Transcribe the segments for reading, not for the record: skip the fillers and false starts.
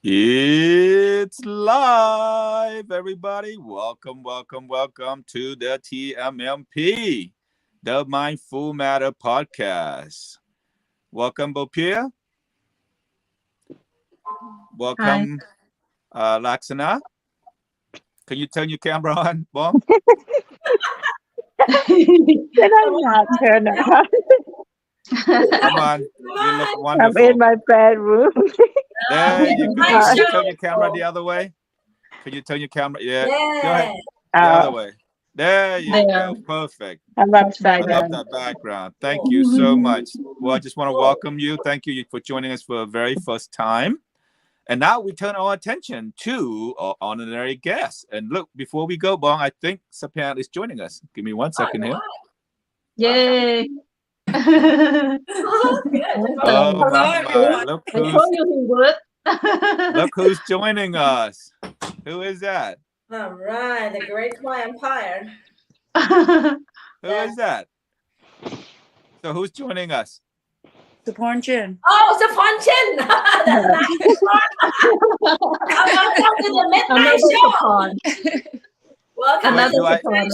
It's live, everybody. Welcome to the TMMP, the Mindful Matter podcast. Welcome, Bopia. Welcome, Laksana. Can you turn your camera on, Bom? Can I not turn it on? Come on. You look I'm wonderful. in my bedroom. There you go. Nice Can you show. turn your camera the other way? Can you turn your camera? Yeah. Go ahead. Yeah. The other way. There you There. go. Perfect. I'm I upside love down. that background. Thank you so much. Well, I just want to welcome you. Thank you for joining us for the very first time. And now we turn our attention to our honorary guest. And look, before we go, Bong, I think Sapan is joining us. Give me 1 second here. Yay. Oh my! Look I told you he would. look who's joining us. Who is that? All right, the Great Clay Empire. Who is that? So who's joining us? Sophorn Holl. Oh, Sophorn Holl. Welcome to the midnight show. Welcome Another to the Sophorn, midnight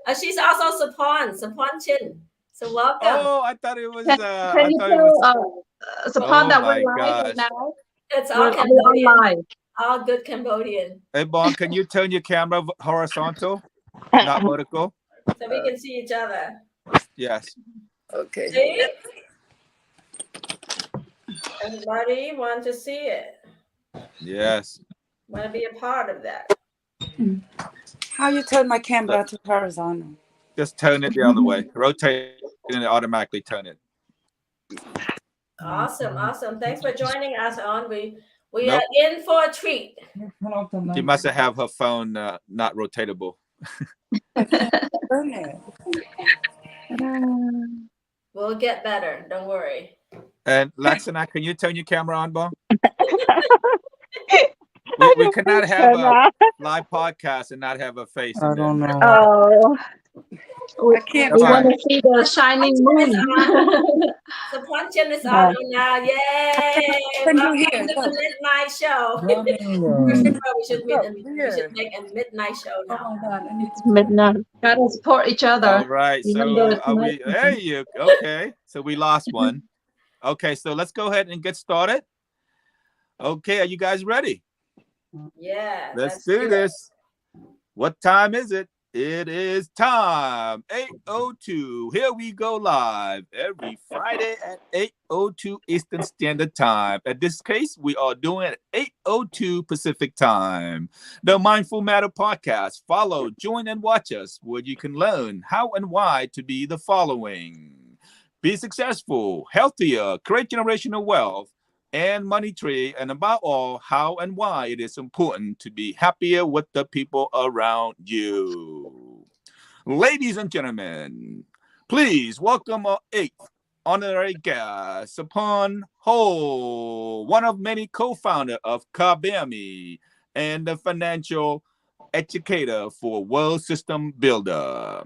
right? show. She's also Sophorn Holl. So welcome. Oh, I thought it was. Can I you thought it was. tell Sophorn that my we're live gosh. right now? It's We're all Cambodian. live. All good Cambodian. Hey, Bong, can you turn your camera horizontal, not vertical? So we can see each other. Yes. Okay. See? Everybody want to see it. Yes. Want to be a part of that. How you turn my camera to horizontal? Just turn it the other way. Rotate it and automatically turn it. Awesome. Thanks for joining us on. We Nope. are in for a treat. She must have her phone not rotatable. Turn it. We'll get better. Don't worry. And Laksana, can you turn your camera on, Bong? We cannot have a live podcast and not have a face. I in there. don't know. Oh, I can't. We Come want on. to see the shining moon. The puncheon is on now. Yay! Can you Welcome hear? to the midnight show. We should make a midnight show Oh now. my God! I need it's to. midnight. Gotta support each other. All right. Even though So it's are night. we? There you. Okay. So we lost one. Okay. So let's go ahead and get started. Okay. Are you guys ready? Yeah. Let's do this. What time is it? It is time 8:02. Here we go live every Friday at 8:02 Eastern Standard Time. In this case, we are doing it at 8:02 Pacific Time. The Mindful Matter podcast. Follow, join, and watch us where you can learn how and why to be the following: be successful, healthier, create generational wealth, and money tree, and above all, how and why it is important to be happier with the people around you. Ladies and gentlemen, please welcome our 8th honorary guest, Sophorn Holl, one of many co-founder of Kabemi and the financial educator for World System Builder.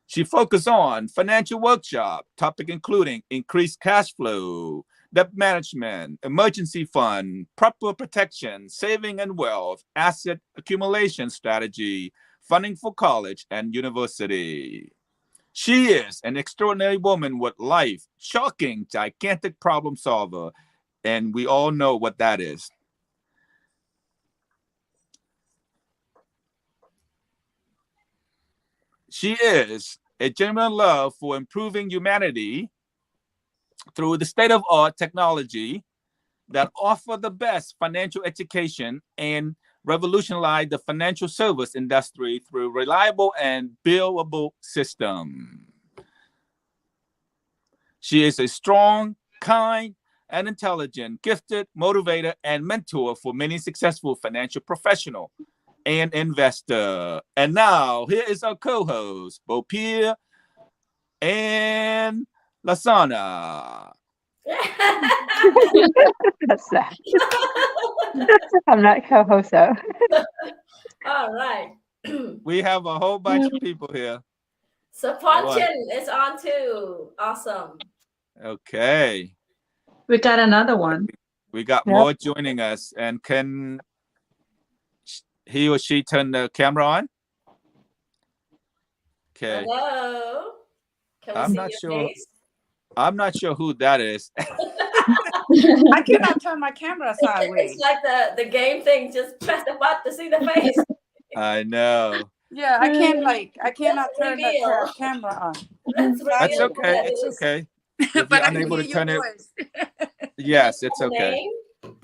She focused on financial workshop, topic including increased cash flow, debt management, emergency fund, proper protection, saving and wealth, asset accumulation strategy, funding for college and university. She is an extraordinary woman with life, shocking, gigantic problem solver, and we all know what that is. She is a genuine love for improving humanity through the state-of-art technology that offer the best financial education and revolutionize the financial service industry through reliable and billable system. She is a strong, kind, and intelligent, gifted motivator and mentor for many successful financial professionals and investor. And now here is our co-host, Bopia and Lasana. That's that. I'm not co-host though. All right. We have a whole bunch of people here. So Ponchen is on too. Awesome. Okay. We got another one. We got Yep. Mo joining us, and can he or she turn the camera on? Okay. Hello. Can we I'm see not your sure. face? I'm not sure who that is. I cannot turn my camera It's sideways. like the game thing. Just press the button to see the face. I know. Yeah, I cannot Let's turn the reveal. camera on. Let's That's reveal who okay. that It's is. okay. If But you're I can unable hear to your turn it, voice. yes, it's Your okay. name?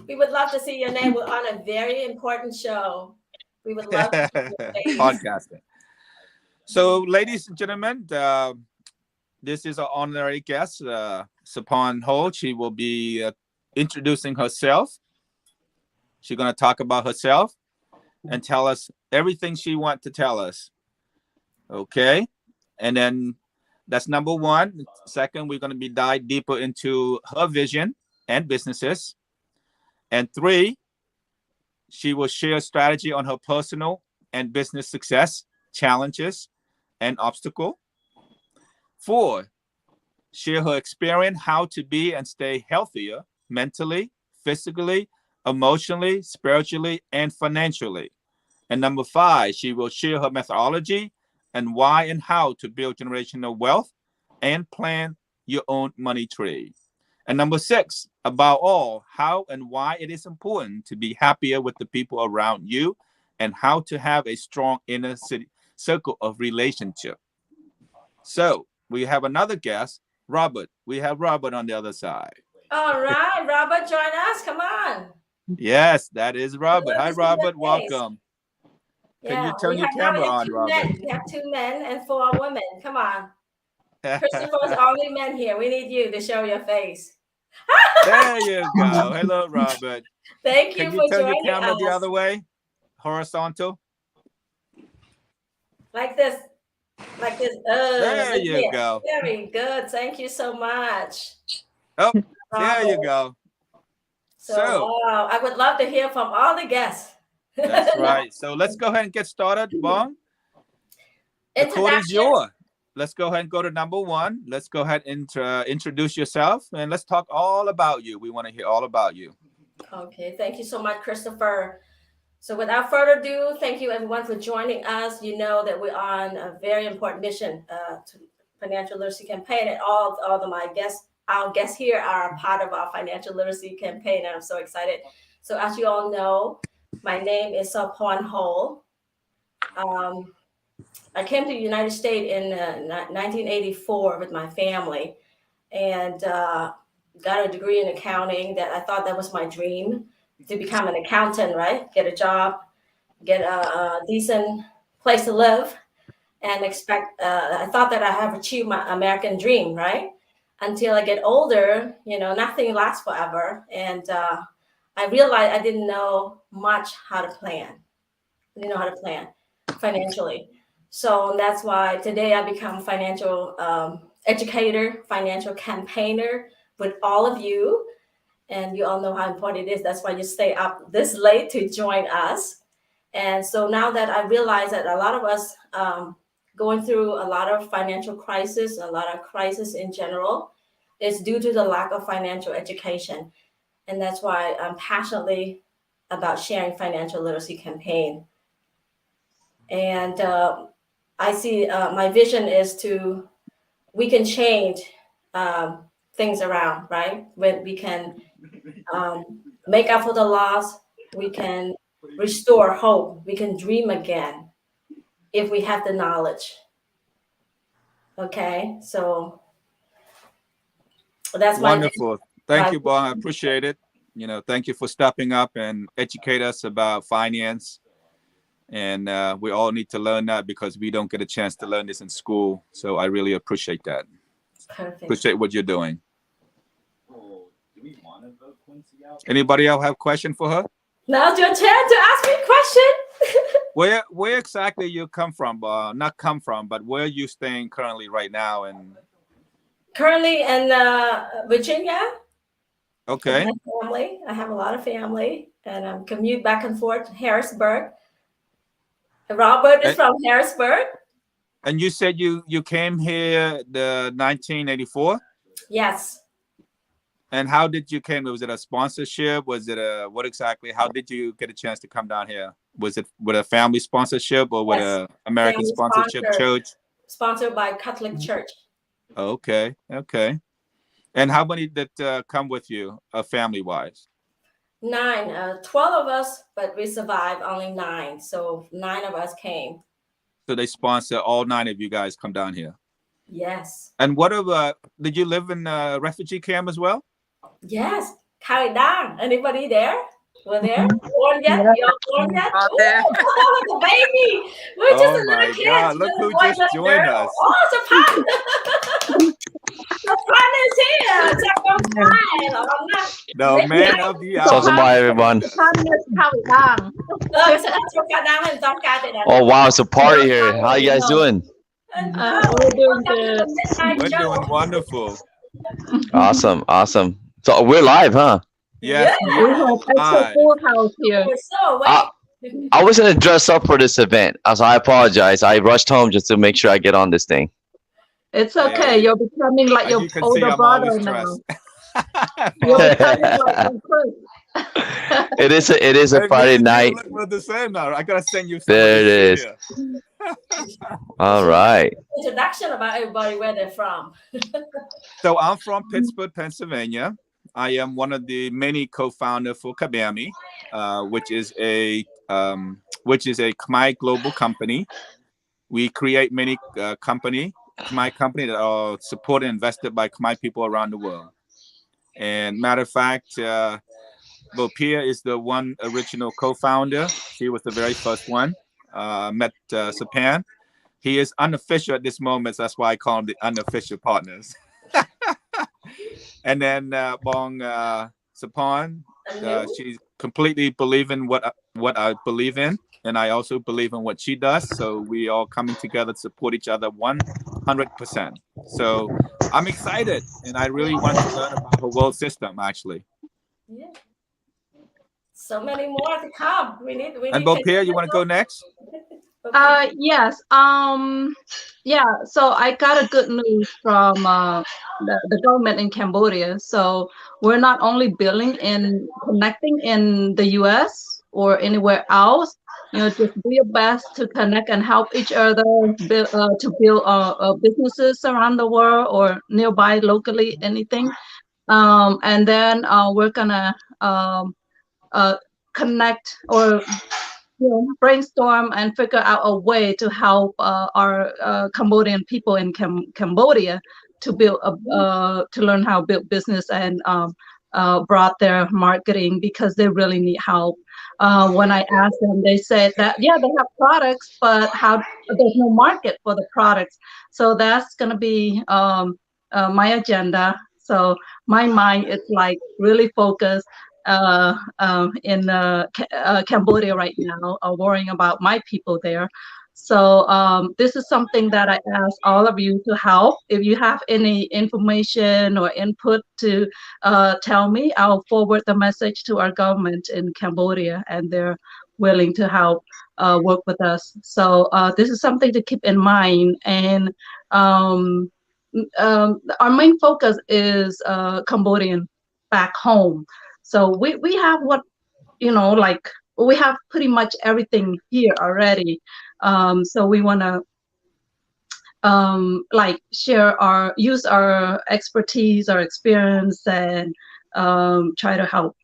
We would love to see your name. We're on a very important show. We would love to see your face. Podcasting. So, ladies and gentlemen, this is our honorary guest, Sophorn Holl. She will be introducing herself. She's going to talk about herself and tell us everything she wants to tell us. Okay. And then that's number one. Second, we're going to be dive deeper into her vision and businesses. And three, she will share a strategy on her personal and business success, challenges, and obstacle. 4, share her experience how to be and stay healthier mentally, physically, emotionally, spiritually, and financially. And number 5, she will share her methodology and why and how to build generational wealth and plan your own money tree. And number 6, about all, how and why it is important to be happier with the people around you and how to have a strong inner circle of relationship. So we have another guest, Robert. We have Robert on the other side. All right, Robert, join us. Come on. Yes, that is Robert. Love Hi, to see your Robert. face. Welcome. Can you turn your camera on, two Robert? men. We have 2 men and 4 women. Come on. Christopher's only men here. We need you to show your face. There you go. Hello, Robert. Thank you Can for you turn your joining camera us. the other way? Horizontal? Like this. Like this. There like you this. go. Very good. Thank you so much. Oh, there you Robert. go. So, wow, I would love to hear from all the guests. That's right. So let's go ahead and get started, Bong. The code is yours. Let's go ahead and go to number 1. Let's go ahead and introduce yourself, and let's talk all about you. We want to hear all about you. Okay, thank you so much, Christopher. So without further ado, thank you everyone for joining us. You know that we're on a very important mission to financial literacy campaign, and all of our guests here are a part of our financial literacy campaign, and I'm so excited. So as you all know, my name is Sophorn Holl. I came to the United States in 1984 with my family, and got a degree in accounting. That I thought that was my dream, to become an accountant, right? Get a job, get a decent place to live, and I thought that I have achieved my American dream, right? Until I get older, nothing lasts forever. And I realized I didn't know much how to plan. I didn't know how to plan financially. So that's why today I become financial educator, financial campaigner with all of you. And you all know how important it is. That's why you stay up this late to join us. And so now that I realize that a lot of us going through a lot of financial crisis, a lot of crisis in general, is due to the lack of financial education. And that's why I'm passionately about sharing financial literacy campaign. And I see my vision is we can change things around, right? When we can make up for the loss, we can restore hope, we can dream again if we have the knowledge. Okay, so that's wonderful. Thank you, Bong. I appreciate it. Thank you for stepping up and educate us about finance. And we all need to learn that because we don't get a chance to learn this in school. So I really appreciate that. Perfect. Appreciate what you're doing. Anybody else have a question for her? Now's your chance to ask me a question. Where exactly you come from? Not come from, but where you staying currently right now? And currently in Virginia. Okay. My family. I have a lot of family, and I commute back and forth to Harrisburg. Robert is from Harrisburg. And you said you came here the 1984? Yes. And how did you came? Was it a sponsorship? Was it what exactly? How did you get a chance to come down here? Was it with a family sponsorship or with Yes. a American Family sponsorship church? Sponsored by Catholic Church. Okay. And how many did come with you, family-wise? 9, 12 of us, but we survived only 9. So 9 of us came. So they sponsor all 9 of you guys come down here. Yes. And what did you live in a refugee camp as well? Yes. Carry down. Anybody there? Were there? Born yet? Yeah. You're born yet? Out there. Oh, the baby. We're just a Oh my little kid. God, look who just joined us. Oh, Sophorn. Sophorn is here. Sophorn smile. I'm not. The man of the hour. So bye, everyone. Oh wow, it's a party here. How you guys doing? We're doing good. We're doing wonderful. Awesome. So we're live, huh? Yes, We have extra full house here. So, wait. I was gonna dress up for this event, so I apologize. I rushed home just to make sure I get on this thing. It's okay. You're becoming like as your you can see, older I'm brother always now. dressed. You're becoming like your Chris. It is a Hey, Friday man, night. you look about the same now. I gotta send you. There it is. Here. All right. Introduction about everybody, where they're from. So I'm from Pittsburgh, Pennsylvania. I am one of the many co-founders for Kabami, which is a Khmer global company. We create many Khmer company that are supported and invested by Khmer people around the world. And matter of fact, Bopia is the one original co-founder. She was the very first one. Met Sapan. He is unofficial at this moment, so that's why I call him the unofficial partners. And then Bong Sophorn, she's completely believe in what I believe in, and I also believe in what she does. So we all coming together to support each other 100%. So I'm excited, and I really want to learn about her world system actually. Yeah. So many more to come. We need. And Bopia, you want to go next? Yes. Yeah. So I got a good news from the government in Cambodia. So we're not only connecting in the U.S. or anywhere else. Just do your best to connect and help each other to build businesses around the world or nearby, locally, anything. And then we're gonna connect or brainstorm and figure out a way to help our Cambodian people in Cambodia to to learn how to build business and broaden their marketing, because they really need help. When I asked them, they said that they have products, but there's no market for the products. So that's gonna be my agenda. So my mind is like really focused in Cambodia right now, worrying about my people there. So this is something that I ask all of you to help. If you have any information or input to tell me, I'll forward the message to our government in Cambodia, and they're willing to help work with us. So this is something to keep in mind. And our main focus is Cambodian back home. So we have we have pretty much everything here already. So we want to use our expertise, our experience, and try to help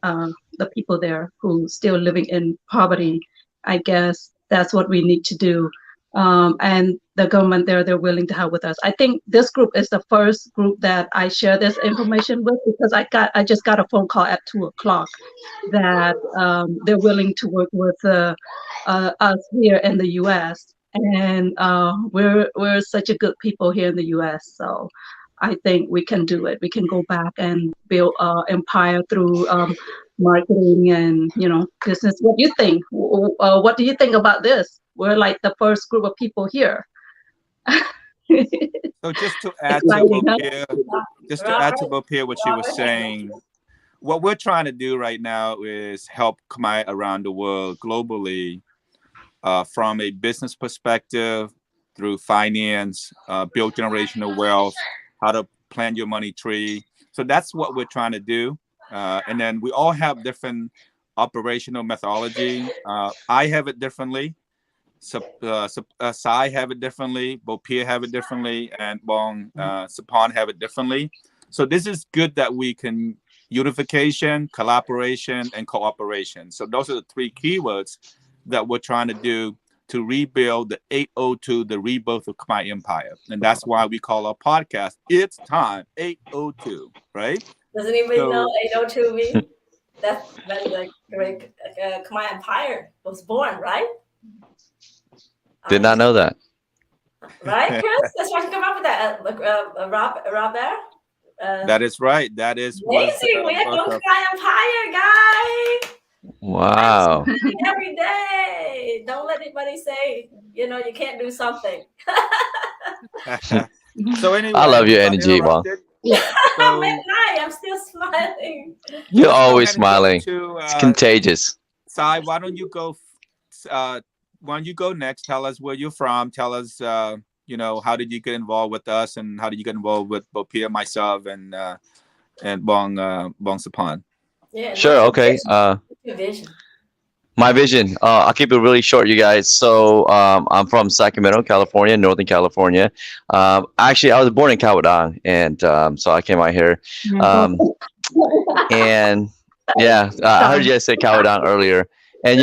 the people there who still living in poverty. I guess that's what we need to do. And the government there, they're willing to help with us. I think this group is the first group that I share this information with, because I just got a phone call at 2:00 that they're willing to work with us here in the U.S. And we're such a good people here in the U.S. So I think we can do it. We can go back and build empire through marketing and business. What do you think? What do you think about this? We're like the first group of people here. So just to add to Bopia, what she was saying, what we're trying to do right now is help Khmer around the world globally from a business perspective, through finance, build generational wealth, how to plant your money tree. So that's what we're trying to do. And then we all have different operational methodology. I have it differently. Sai have it differently. Bopia have it differently, and Sophorn have it differently. So this is good that we can unification, collaboration, and cooperation. So those are the three keywords that we're trying to do to rebuild the 802, the rebirth of Khmer Empire. And that's why we call our podcast It's Time 802, right? Does anybody know 802 mean? That's when the great Khmer Empire was born, right? Did not know that. Right, Chris? That's why you come up with that. Rob there? That is right. That is amazing. We are from Khmer Empire, guys. Wow. Every day. Don't let anybody say, you can't do something. So anyway, I love your energy, Mom. Hi, I'm still smiling. You're always smiling. It's contagious. Sai, why don't you go? Why don't you go next? Tell us where you're from. Tell us, how did you get involved with us, and how did you get involved with Bopia, myself, and Bong Sophorn? Yeah. Sure. Okay. Your vision. My vision. I'll keep it really short, you guys. So I'm from Sacramento, California, Northern California. Actually, I was born in Cawadong, and so I came out here. And yeah, I heard you guys say Cawadong earlier. And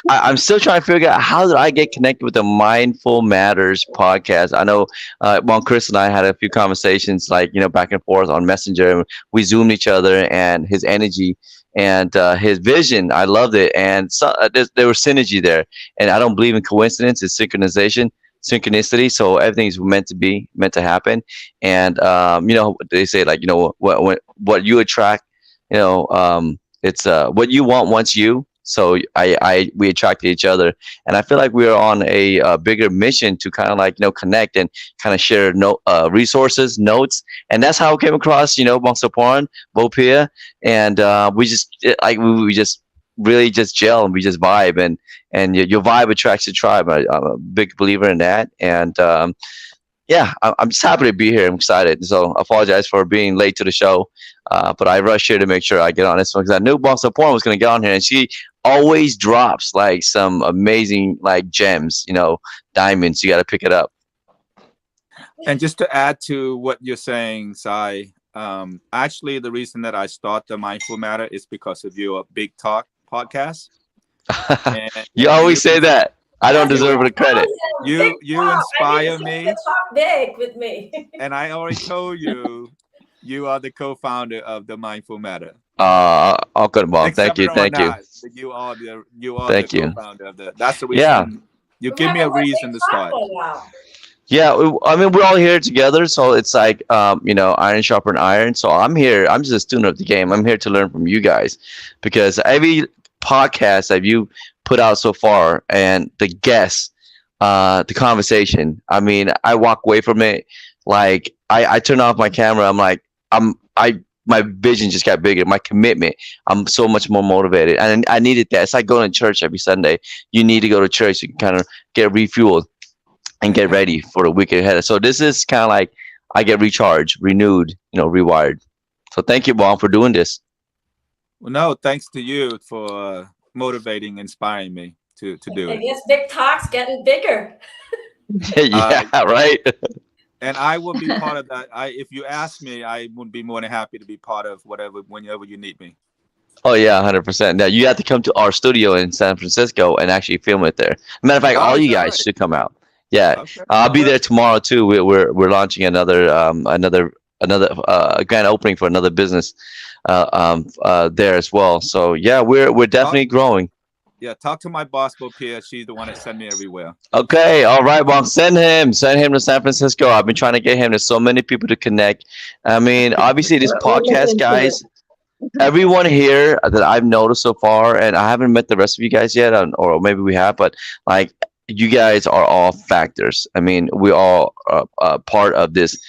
I'm still trying to figure out how did I get connected with the Mindful Matters podcast. I know Chris and I had a few conversations, back and forth on Messenger. And we zoomed each other, and his energy and his vision, I loved it. And so there was synergy there. And I don't believe in coincidence; it's synchronicity. So everything's meant to happen. And they say what you attract, it's what you want wants you. So we attracted each other, and I feel like we are on a bigger mission to kind of connect and kind of share resources, notes, and that's how I came across Bong Sophorn, Bopia, and we just really just gel and we just vibe, and your vibe attracts your tribe. I'm a big believer in that, and I'm just happy to be here. I'm excited. So I apologize for being late to the show, but I rushed here to make sure I get on this one because I knew Bong Sophorn was going to get on here, and she always drops some amazing gems, diamonds. You got to pick it up. And just to add to what you're saying, Sai, actually the reason that I start the Mindful Matter is because of your Big Talk podcast. You always say that. I don't deserve the credit. You inspire me. Talk big with me. And I already told you, you are the co-founder of the Mindful Matter. Good, Bob. Thank you. You are thank the you. Co-founder of that. That's the reason. Yeah. You give me a reason to start. Yeah, I mean, we're all here together, so it's iron sharpen iron. So I'm here. I'm just a student of the game. I'm here to learn from you guys, because every podcast that you put out so far and the guests, the conversation, I mean, I walk away from it I turn off my camera. I'm like, my vision just got bigger. My commitment, I'm so much more motivated, and I needed that. It's like going to church every Sunday. You need to go to church. You can kind of get refueled and get ready for the week ahead. So this is kind of like I get recharged, renewed, rewired. So thank you, Bob, for doing this. Well, no, thanks to you for motivating, inspiring me to do it. I guess Big Talk's getting bigger. Right. And I will be part of that. If you ask me, I would be more than happy to be part of whenever you need me. Oh yeah, 100%. Now you have to come to our studio in San Francisco and actually film it there. Matter of fact, all you guys should come out. Yeah, okay. I'll be there tomorrow too. We're launching another grand opening for another business there as well. So yeah, we're definitely growing. Yeah, talk to my boss, Bopia. She's the one that sent me everywhere. Okay, all right, Bob. Send him to San Francisco. I've been trying to get him to so many people to connect. I mean, obviously, this podcast, guys, everyone here that I've noticed so far, and I haven't met the rest of you guys yet, or maybe we have, but you guys are all factors. I mean, we all are part of this,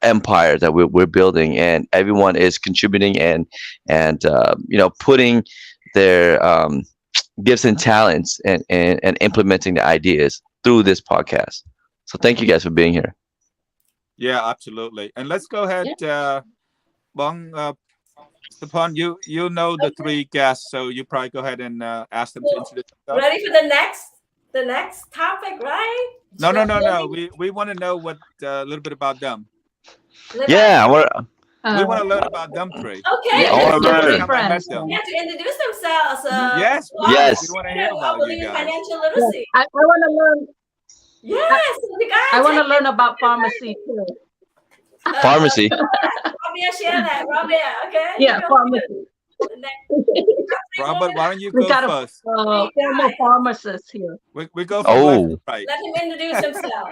empire that we're building, and everyone is contributing and putting their gifts and talents and implementing the ideas through this podcast. So thank you guys for being here. Yeah, absolutely. And let's go ahead, Bong. Sophorn, you know the three guests, so you probably go ahead and ask them to introduce themselves. Ready for the next topic, right? No. We want to know what a little bit about them. Yeah, We want to learn about them three. Okay, I want to learn. How I met them. they have to introduce themselves. Yes, Yes. we want to hear about you guys. Financial literacy. I want to learn. Yes, the guys. I want to learn about pharmacy too. Pharmacy. Rabia, share that. Rabia, okay? Yeah, You go pharmacy. Robert, why don't you We go got first? a former pharmacist here. We go from left Oh, to right. Let him introduce himself.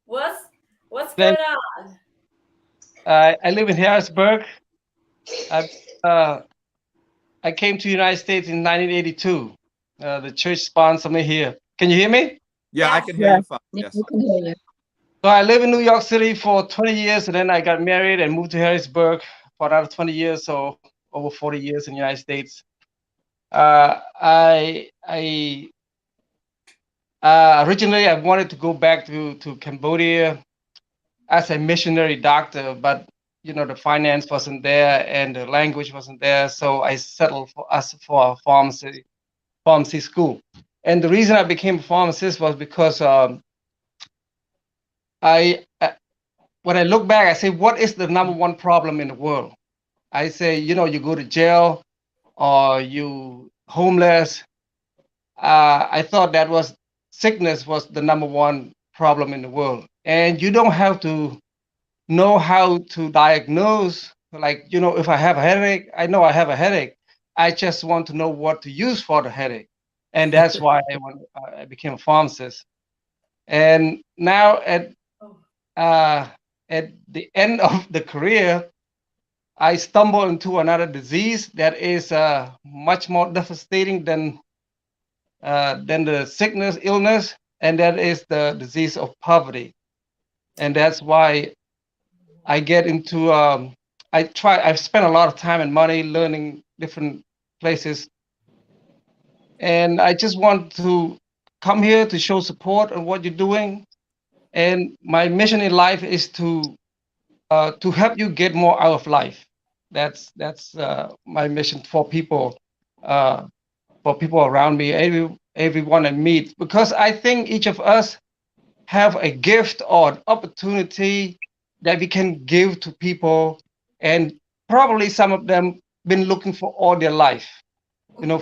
What's Then- going on? I live in Harrisburg. I came to the United States in 1982. The church sponsored me here. Can you hear me? Yeah, I Yes. can hear you fine. Yeah, Yes. we can hear you. So I live in New York City for 20 years, and then I got married and moved to Harrisburg for another 20 years, so over 40 years in the United States. Originally I wanted to go back to Cambodia as a missionary doctor, but the finance wasn't there and the language wasn't there, so I settled for a pharmacy school. And the reason I became a pharmacist was because when I look back, I say, what is the number one problem in the world? I say, you go to jail or you homeless. I thought that was sickness was the number one problem in the world. And you don't have to know how to diagnose, like, if I have a headache, I know I have a headache. I just want to know what to use for the headache. And that's why I became a pharmacist. And now at the end of the career, I stumbled into another disease that is much more devastating than the sickness, illness, and that is the disease of poverty. And that's why I get into, I've spent a lot of time and money learning different places. And I just want to come here to show support on what you're doing. And my mission in life is to help you get more out of life. That's my mission for people around me, everyone I meet, because I think each of us have a gift or an opportunity that we can give to people, and probably some of them been looking for all their life,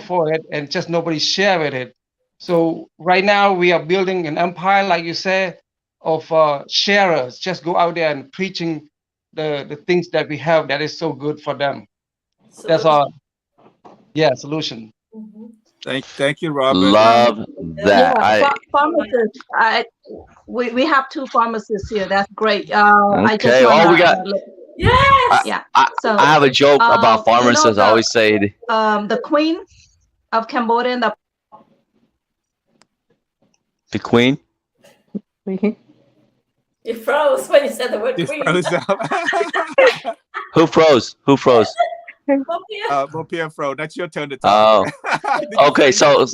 for it, and just nobody sharing it. So right now we are building an empire, like you said, of sharers. Just go out there and preaching the things that we have that is so good for them. That's all. Yeah, solution. Thank you, Robert. Love that. Yeah, pharmacists. We have two pharmacists here. That's great. I just Okay. wanna, We got. Yes. yeah. I So have a joke about pharmacists. I always say, the Queen of Cambodia, the queen. You froze when you said the word Just queen. froze up. Who froze? Who froze? Pierre Fro, that's your turn to talk. Oh, okay. So,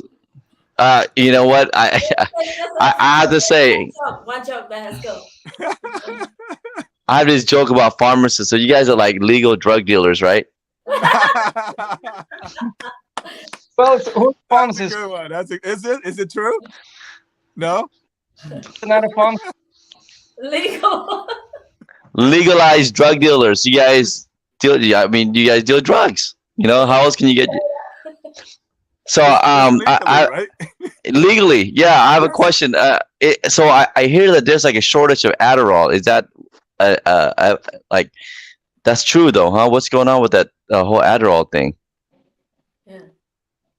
you know what? I have to say, One joke, man. Let's go. I have this joke about pharmacists. So you guys are like legal drug dealers, right? Well, it's who's a pharmacist? Good one. Is it true? No. Not a pharmacist. Legal. Legalized drug dealers. You guys deal. I mean, you guys deal drugs. How else can you get? So Right? legally, yeah. I have a question. So I hear that there's like a shortage of Adderall. Is that like that's true though, huh? What's going on with that whole Adderall thing? Yeah.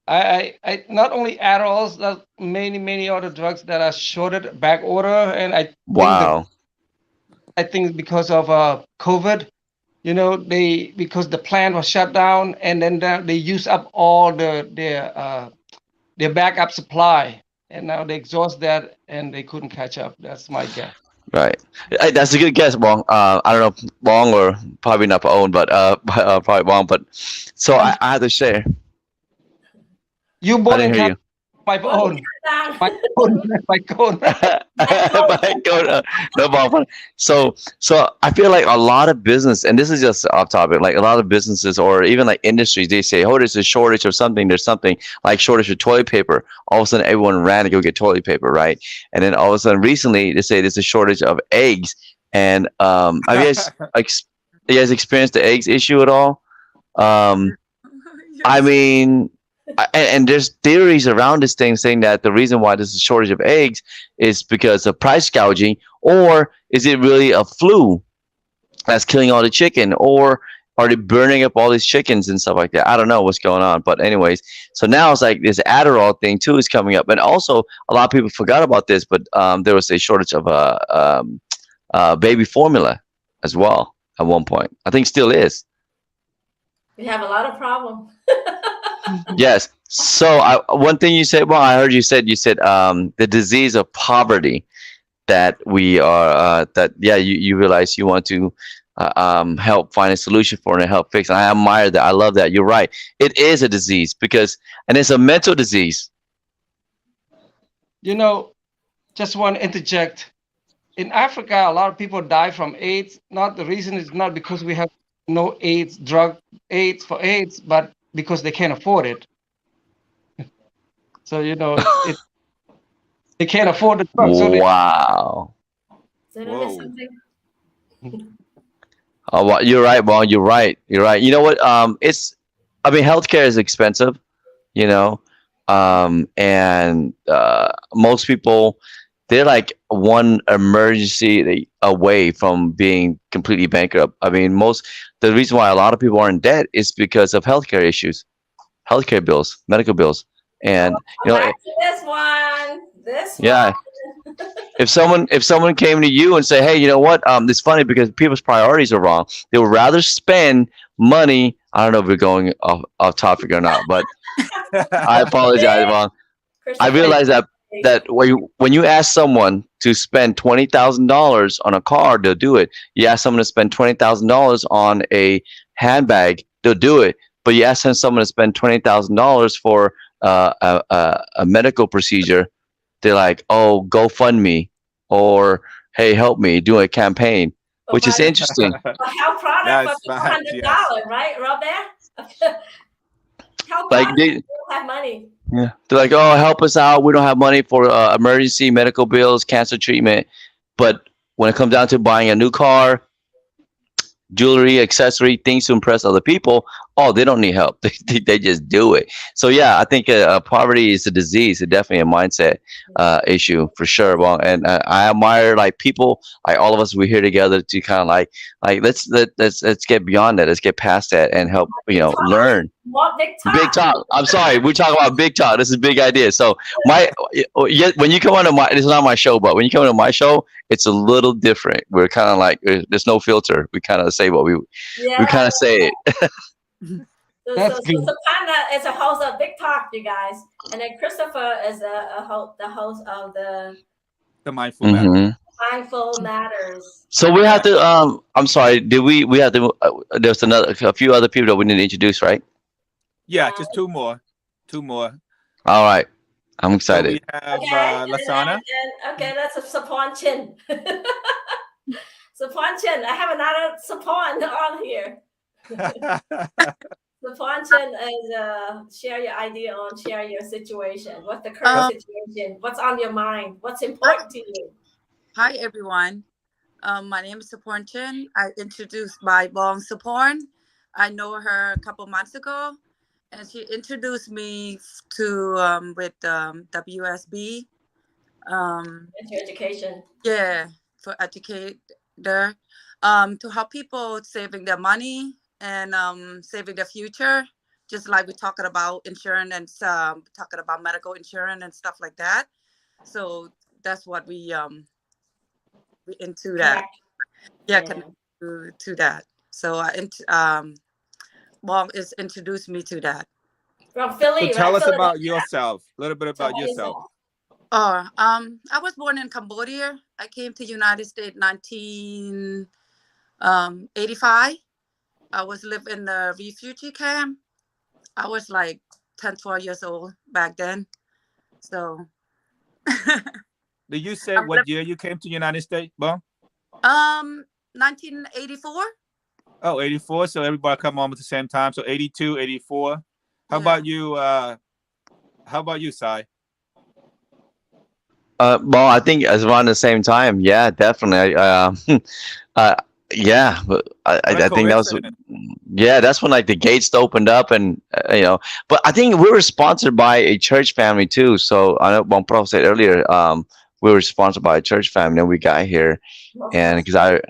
I not only Adderalls, there's many other drugs that are shorted back order, and I think because of COVID, because the plant was shut down, and then they use up all their backup supply, and now they exhaust that, and they couldn't catch up. That's my guess. Right. That's a good guess, Bong. I don't know, Bong, or probably not Bong, but probably Bong. But so I had to share. You I born didn't in hear you. my Well, own. down. My own. My own. No problem. So I feel like a lot of business, and this is just off topic, like a lot of businesses or even like industries, they say, oh, there's a shortage of something. There's something like shortage of toilet paper. All of a sudden, everyone ran to go get toilet paper, right? And then all of a sudden, recently, they say there's a shortage of eggs. And have you guys experienced the eggs issue at all? Um, I mean, and there's theories around this thing saying that the reason why there's a shortage of eggs is because of price gouging, or is it really a flu that's killing all the chicken, or are they burning up all these chickens and stuff like that? I don't know what's going on, but anyways, so now it's like this Adderall thing too is coming up, and also a lot of people forgot about this, but there was a shortage of baby formula as well at one point. I think still is. We have a lot of problems. Yes. So one thing you said, well, I heard you said the disease of poverty that we are that yeah you realize you want to help find a solution for and help fix. And I admire that. I love that. You're right. It is a disease and it's a mental disease. You know, just want to interject. In Africa, a lot of people die from AIDS. Not the reason is not because we have no AIDS drug AIDS for AIDS, but because they can't afford it. So you know, they can't afford the drug. So Wow. Did I miss Whoa. something? Oh, well, you're right. Well, you're right. You're right. You know what? I mean, healthcare is expensive, you know, and most people, they're like one emergency away from being completely bankrupt. I mean, the reason why a lot of people are in debt is because of healthcare issues, healthcare bills, medical bills, and you know, Back to this one. This yeah. one. If someone came to you and say, hey, you know what? It's funny because people's priorities are wrong. They would rather spend money. I don't know if we're going off topic or not, but I apologize, Wong. I Christopher. realize that when you ask someone to spend $20,000 on a car, they'll do it. You ask someone to spend $20,000 on a handbag, they'll do it. But you ask someone to spend $20,000 for a medical procedure, they're like, oh, GoFundMe, or hey, help me do a campaign, which is interesting. Health product That's for fact, $400, yes. right, Robert? Health Like product, they, we don't have money. yeah, they're like, oh, help us out. We don't have money for emergency medical bills, cancer treatment. But when it comes down to buying a new car, jewelry, accessory, things to impress other people, oh, they don't need help. They just do it. So yeah, I think poverty is a disease. It's definitely a mindset issue for sure. Well, and I admire like people, like all of us, we're here together to kind of like let's get beyond that. Let's get past that and help learn. More big talk. Big talk. I'm sorry, we talk about big talk. This is big idea. So when you come on to this is not my show, but when you come on to my show, it's a little different. We're kind of like there's no filter. We kind of say what we kind of say it. So Sapana is a host of Big Talk, you guys, and then Christopher is the host of the Mindful Matters. Mindful Matters. So we have to. I'm sorry. Did we have to? There's a few other people that we need to introduce, right? Yeah, just two more. All right. I'm So excited. we have Lasana. Okay, that's a Sophorn Chin. Sophorn Chin. I have another Sophorn on here. Sophorn Chin is share your idea on share your situation. What's the current situation? What's on your mind? What's important to you? Hi, everyone. My name is Sophorn Chin. I introduced by Bong Sophorn. I know her a couple months ago, and she introduced me to with WSB. Into education. Yeah, for educator, to help people saving their money and saving their future. Just like we're talking about insurance and talking about medical insurance and stuff like that. So that's what we into that. Yeah, connect to that. So Bong is introduced me to that. From Philly, So tell right? us about yourself. A little bit about what is yourself. Oh, I was born in Cambodia. I came to United States 1985. I was living in the refugee camp. I was like 10, 12 years old back then. So Did you say I'm what year you came to the United States, Bon? 1984. Oh, 84. So everybody come on at the same time. So 82, 84. How Yeah. about you? How about you, Sai? Well, I think it's around the same time. Yeah, definitely. Uh, yeah, but What a I think that was, coincidence. yeah, that's when like the gates opened up, and but I think we were sponsored by a church family too. So I know Bon Pro said earlier, we were sponsored by a church family, and we got here, and because I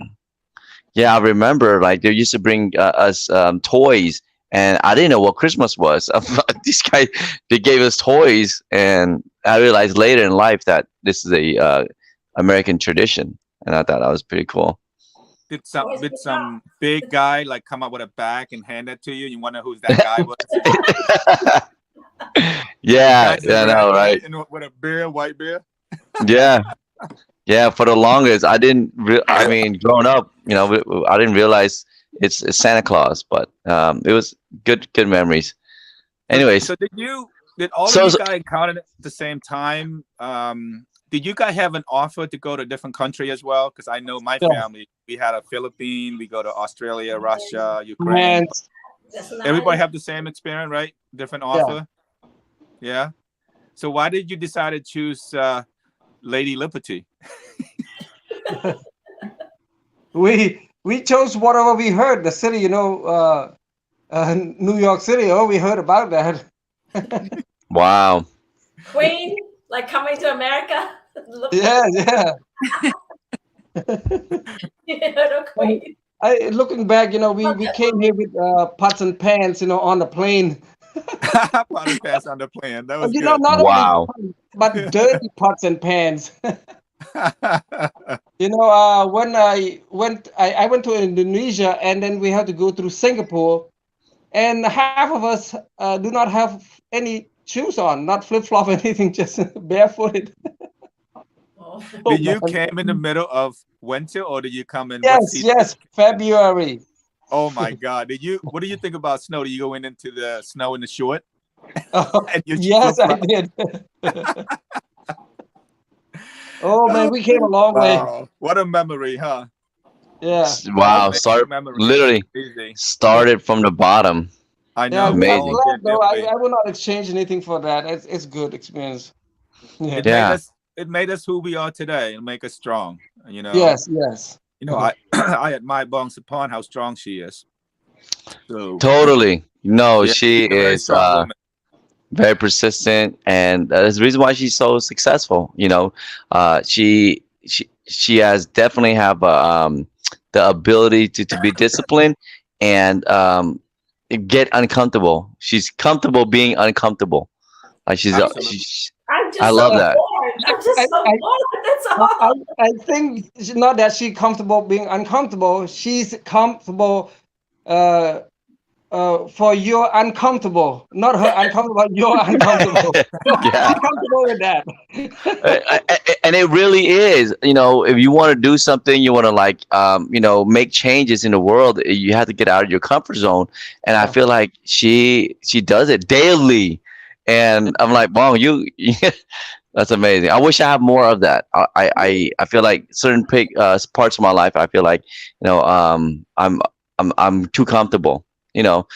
remember like they used to bring us toys, and I didn't know what Christmas was. These guys, they gave us toys, and I realized later in life that this is a American tradition, and I thought that was pretty cool. Did some big guy like come up with a bag and hand it to you? You wonder who that guy was? Yeah, Guy's in I red, know, right? And with a beard, white beard. Yeah, yeah. For the longest, I didn't. I mean, growing up, I didn't realize it's Santa Claus, but it was good memories. Anyways, So did all so of you guys encounter it at the same time? Did you guys have an offer to go to a different country as well? Because I know my Yeah. family, we had a Philippines, we go to Australia, Russia, Ukraine. Man, That's nice. Everybody have the same experience, right? Different offer. Yeah. So why did you decide to choose Lady Liberty? we chose whatever we heard. The city, New York City. Oh, we heard about that. wow. Queen, like coming to America. Look, Yeah. you know, Queen. Looking back, we came here with pots and pans, on the plane. Potter pass on the plan. That was good. Not Wow. only but dirty pots and pans. When I went to Indonesia, and then we had to go through Singapore, and half of us do not have any shoes on, not flip flop anything, just barefooted. Oh. Did you came in the middle of winter, or did you come in? Yes, February. Oh my God! What do you think about snow? Do you go into the snow in the short? And you Yes, I did. Oh man, we came a long way. Wow, what a memory, huh? Yeah. Wow. Literally Easy. started from the bottom. I Yeah, know. Amazing. I'm glad, though. I will not exchange anything for that. It's good experience. Yeah. It made us who we are today and make us strong. Yes. I admire Sophorn how strong she is. So Totally. No, yeah, she she's a very is strong woman. very persistent, and that's the reason why she's so successful. She has definitely have the ability to be disciplined and get uncomfortable. She's comfortable being uncomfortable. Like Absolutely. I'm just I so love that. bored. I'm just so bored. That's all. I think it's not that she's comfortable being uncomfortable. She's comfortable for you're uncomfortable, not her uncomfortable. You're uncomfortable. Yeah. I'm comfortable with that. And it really is. If you want to do something, you want to make changes in the world, you have to get out of your comfort zone. And I feel like she does it daily. And I'm like, wow, that's amazing. I wish I have more of that. I feel like certain parts of my life, I feel like, I'm too comfortable. All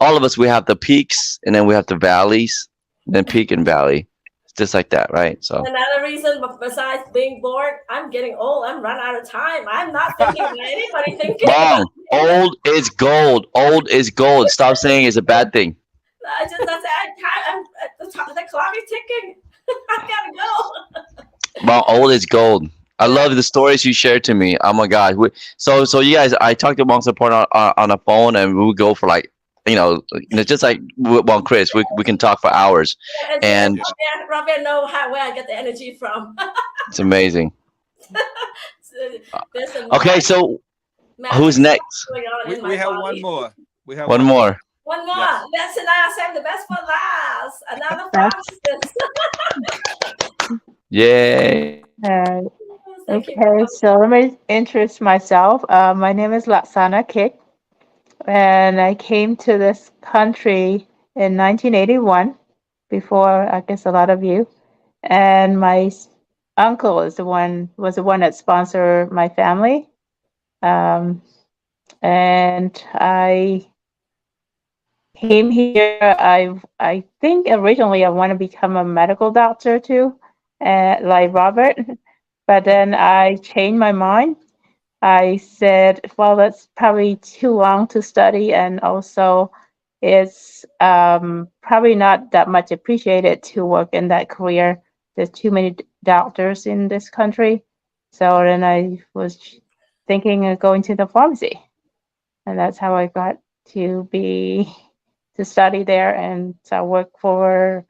of us, we have the peaks, and then we have the valleys, and then peak and valley. It's just like that, right? So another reason besides being bored, I'm getting old. I'm running out of time. I'm not thinking about anybody thinking. wrong. Old is gold. Old is gold. Stop saying it's a bad thing. The clock is ticking. I gotta go. Well, old is gold. I love the stories you shared to me. Oh my God. So you guys, I talked to Support on the phone, and we would go for like, just like Chris, we can talk for hours. And Robert know where I get the energy from. It's amazing. Okay, so who's next? We have one more. We have one more. One more. Yes. Let's now save the best for last. Another promises. Yay. Okay, so let me introduce myself. My name is Laksana Kik, and I came to this country in 1981 before, I guess, a lot of you. And my uncle was the one that sponsored my family. And I came here. I think originally I want to become a medical doctor too, like Robert. But then I changed my mind. I said, well, that's probably too long to study, and also it's probably not that much appreciated to work in that career. There's too many doctors in this country. So then I was thinking of going to the pharmacy, and that's how I got to study there. And so I worked for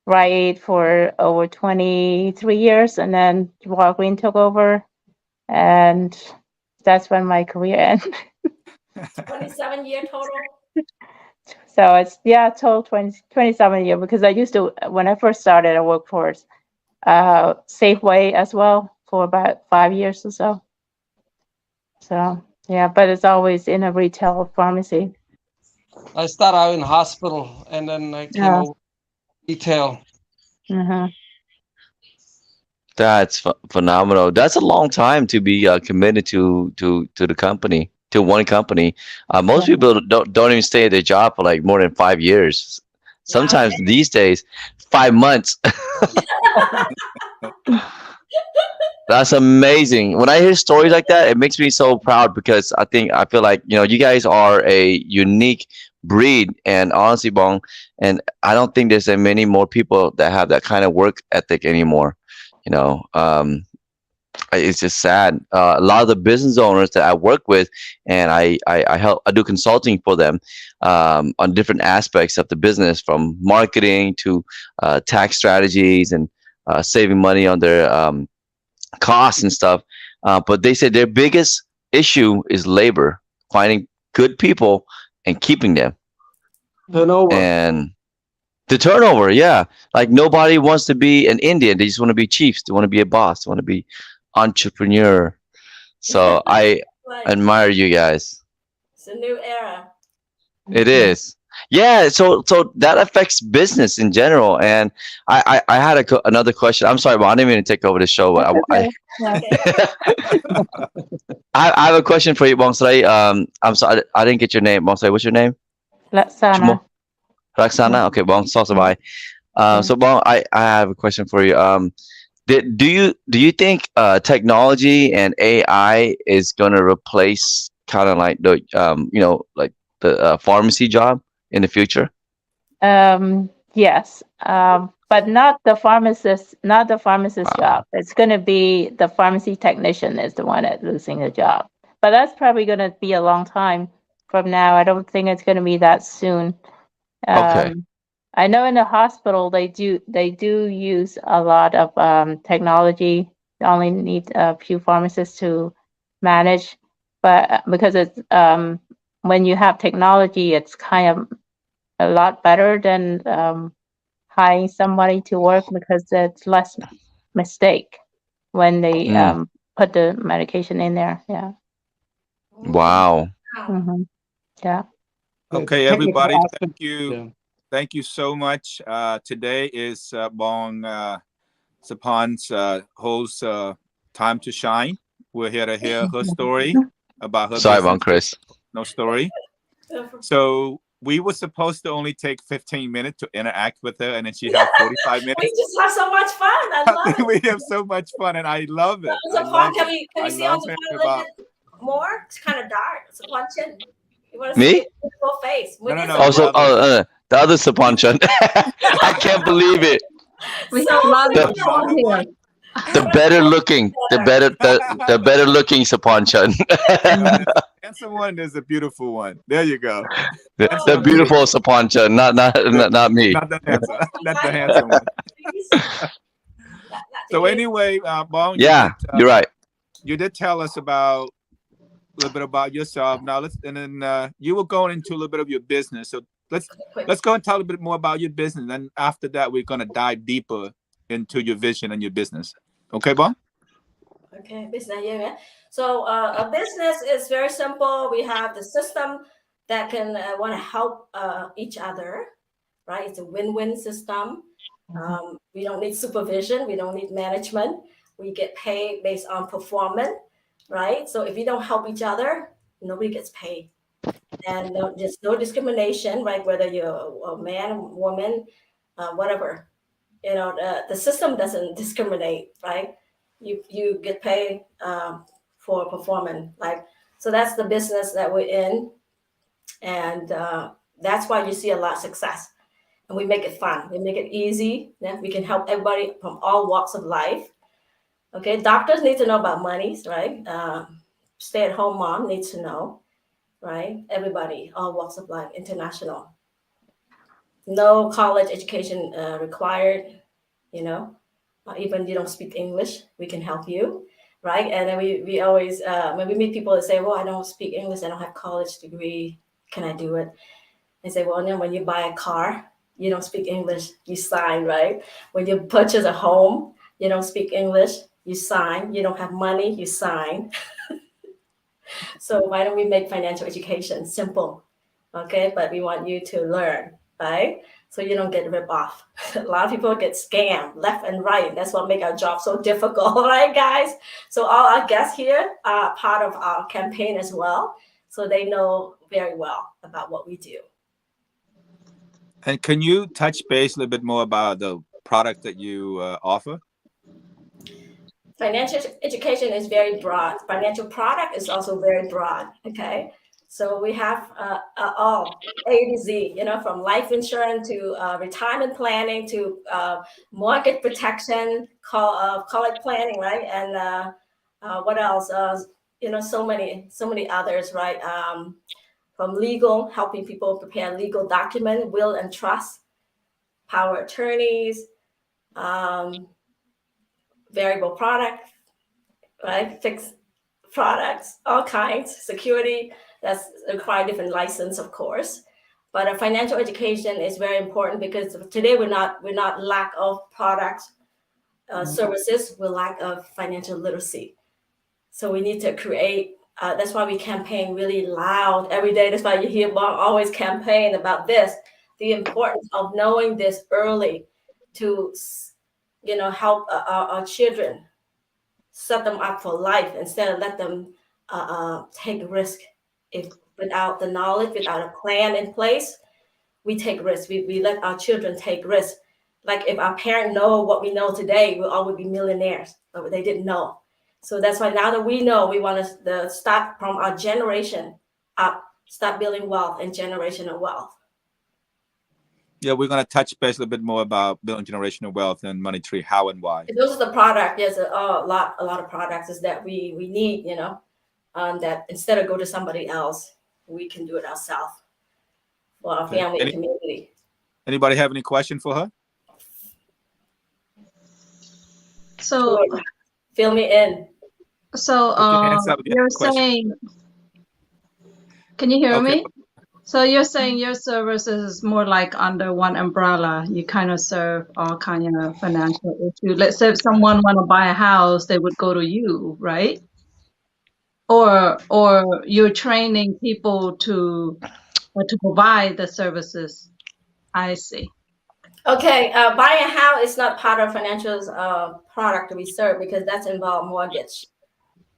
Rite Aid for over 23 years, and then Walgreens took over, and that's when my career ended. 27-year total. So it's total 27 years, because I used to, when I first started, I worked for Safeway as well for about 5 years or so. So yeah, but it's always in a retail pharmacy. I started out in hospital, and then I came over retail. Mm-hmm. That's phenomenal. That's a long time to be committed to the company, to one company. Most people don't even stay at their job for like more than 5 years. Sometimes these days, 5 months. That's amazing. When I hear stories like that, it makes me so proud, because I feel like, you guys are a unique breed, and honestly, Bong, and I don't think there's that many more people that have that kind of work ethic anymore. You know, it's just sad. A lot of the business owners that I work with, and I do consulting for them on different aspects of the business, from marketing to tax strategies, and saving money on their costs and stuff. But they said their biggest issue is labor, finding good people and keeping them. Turnover. And the turnover, yeah. Like nobody wants to be an Indian. They just want to be chiefs. They want to be a boss. They want to be entrepreneur. So I admire you guys. It's a new era. It is. Yeah, so that affects business in general. And I had another question. I'm sorry, but I didn't mean to take over the show. But I have a question for you, Bonsai. I'm sorry, I didn't get your name, Bonsai. What's your name? Laksana. Roxana. Okay, Bong. So Bong, I have a question for you. Do you think technology and AI is gonna replace kind of like the like the pharmacy job in the future? Yes, but not the pharmacist. Not the pharmacist job. It's going to be the pharmacy technician is the one that's losing the job. But that's probably going to be a long time from now. I don't think it's going to be that soon. Okay. I know in the hospital they do use a lot of technology. They only need a few pharmacists to manage, but because it's when you have technology, it's kind of a lot better than hiring somebody to work, because it's less mistake when they put the medication in there. Yeah. Wow. Mm-hmm. Yeah. Okay, Technical everybody. aspect. Thank you. Yeah. Thank you so much. Today is Bong Sophorn Holl's time to shine. We're here to hear her story about her Sorry, Bong business. Chris. No story. So we were supposed to only take 15 minutes to interact with her, and then she had 45 minutes. We just have so much fun. I love it. We have so much fun, and I love it. Sophorn, can we see on Sophorn a little bit more? It's kind of dark. Sophorn chin. You want to see Me? your full face? No. Also, the other Sapanchan. I can't believe it. We have a lot of fun here. The better looking, the better looking Sapanchan. Handsome one is a beautiful one. There you go. The beautiful Sapanchan, not me. Not the handsome. Not the handsome one. So anyway, Bong. Yeah, you're right. You did tell us about a little bit about yourself. Now you were going into a little bit of your business. So let's go and talk a little bit more about your business. And after that, we're gonna dive deeper into your vision and your business. Okay, Bong? Okay, business. Yeah. So a business is very simple. We have the system that can want to help each other right? It's a win-win system. We don't need supervision. We don't need management. We get paid based on performance, right? So if you don't help each other, nobody gets paid. And just no discrimination, right? Whether you're a man, woman, whatever, the system doesn't discriminate, right? You get paid for performance, like, so that's the business that we're in, and that's why you see a lot of success. And we make it fun, we make it easy. Yeah, we can help everybody from all walks of life. Okay, doctors need to know about monies, right? Stay-at-home mom needs to know, right? Everybody, all walks of life, international. No college education required, even you don't speak English, we can help you, right? And then we always, when we meet people that say, well, I don't speak English, I don't have college degree, can I do it? I say, well, then when you buy a car, you don't speak English, you sign, right? When you purchase a home, you don't speak English, you sign. You don't have money, you sign. So why don't we make financial education simple? Okay, but we want you to learn, right? So you don't get ripped off. A lot of people get scammed left and right. That's what makes our job so difficult, right, guys? So all our guests here are part of our campaign as well. So they know very well about what we do. And can you touch base a little bit more about the product that you offer? Financial education is very broad. Financial product is also very broad. Okay, so we have all A to Z. From life insurance to retirement planning to mortgage protection, college planning, right? And what else? So many others, right? From legal, helping people prepare legal document, will and trust, power attorneys, variable product, right? Fixed products, all kinds, security, that's require different license, of course. But a financial education is very important because today we're not lack of products, services, we're lack of financial literacy. So we need to create, that's why we campaign really loud every day. That's why you hear Bob always campaign about this, the importance of knowing this early to, help our children, set them up for life instead of let them take risk. If without the knowledge, without a plan in place, we take risks. We let our children take risks. Like if our parents know what we know today, we'll always be millionaires, but they didn't know. So that's why now that we know, we want to start from our generation up, start building wealth and generational wealth. Yeah, we're going to touch base a little bit more about building generational wealth and Money Tree, how and why. Those are the product. There's a lot of products is that we need, that instead of go to somebody else, we can do it ourselves for our family and community. Anybody have any question for her? So fill me in. So you're saying, can you hear me? So you're saying your service is more like under one umbrella. You kind of serve all kind of financial issues. Let's say if someone want to buy a house, they would go to you, right? Or you're training people to provide the services. I see. Okay, buying a house is not part of financial product we serve because that's involved mortgage.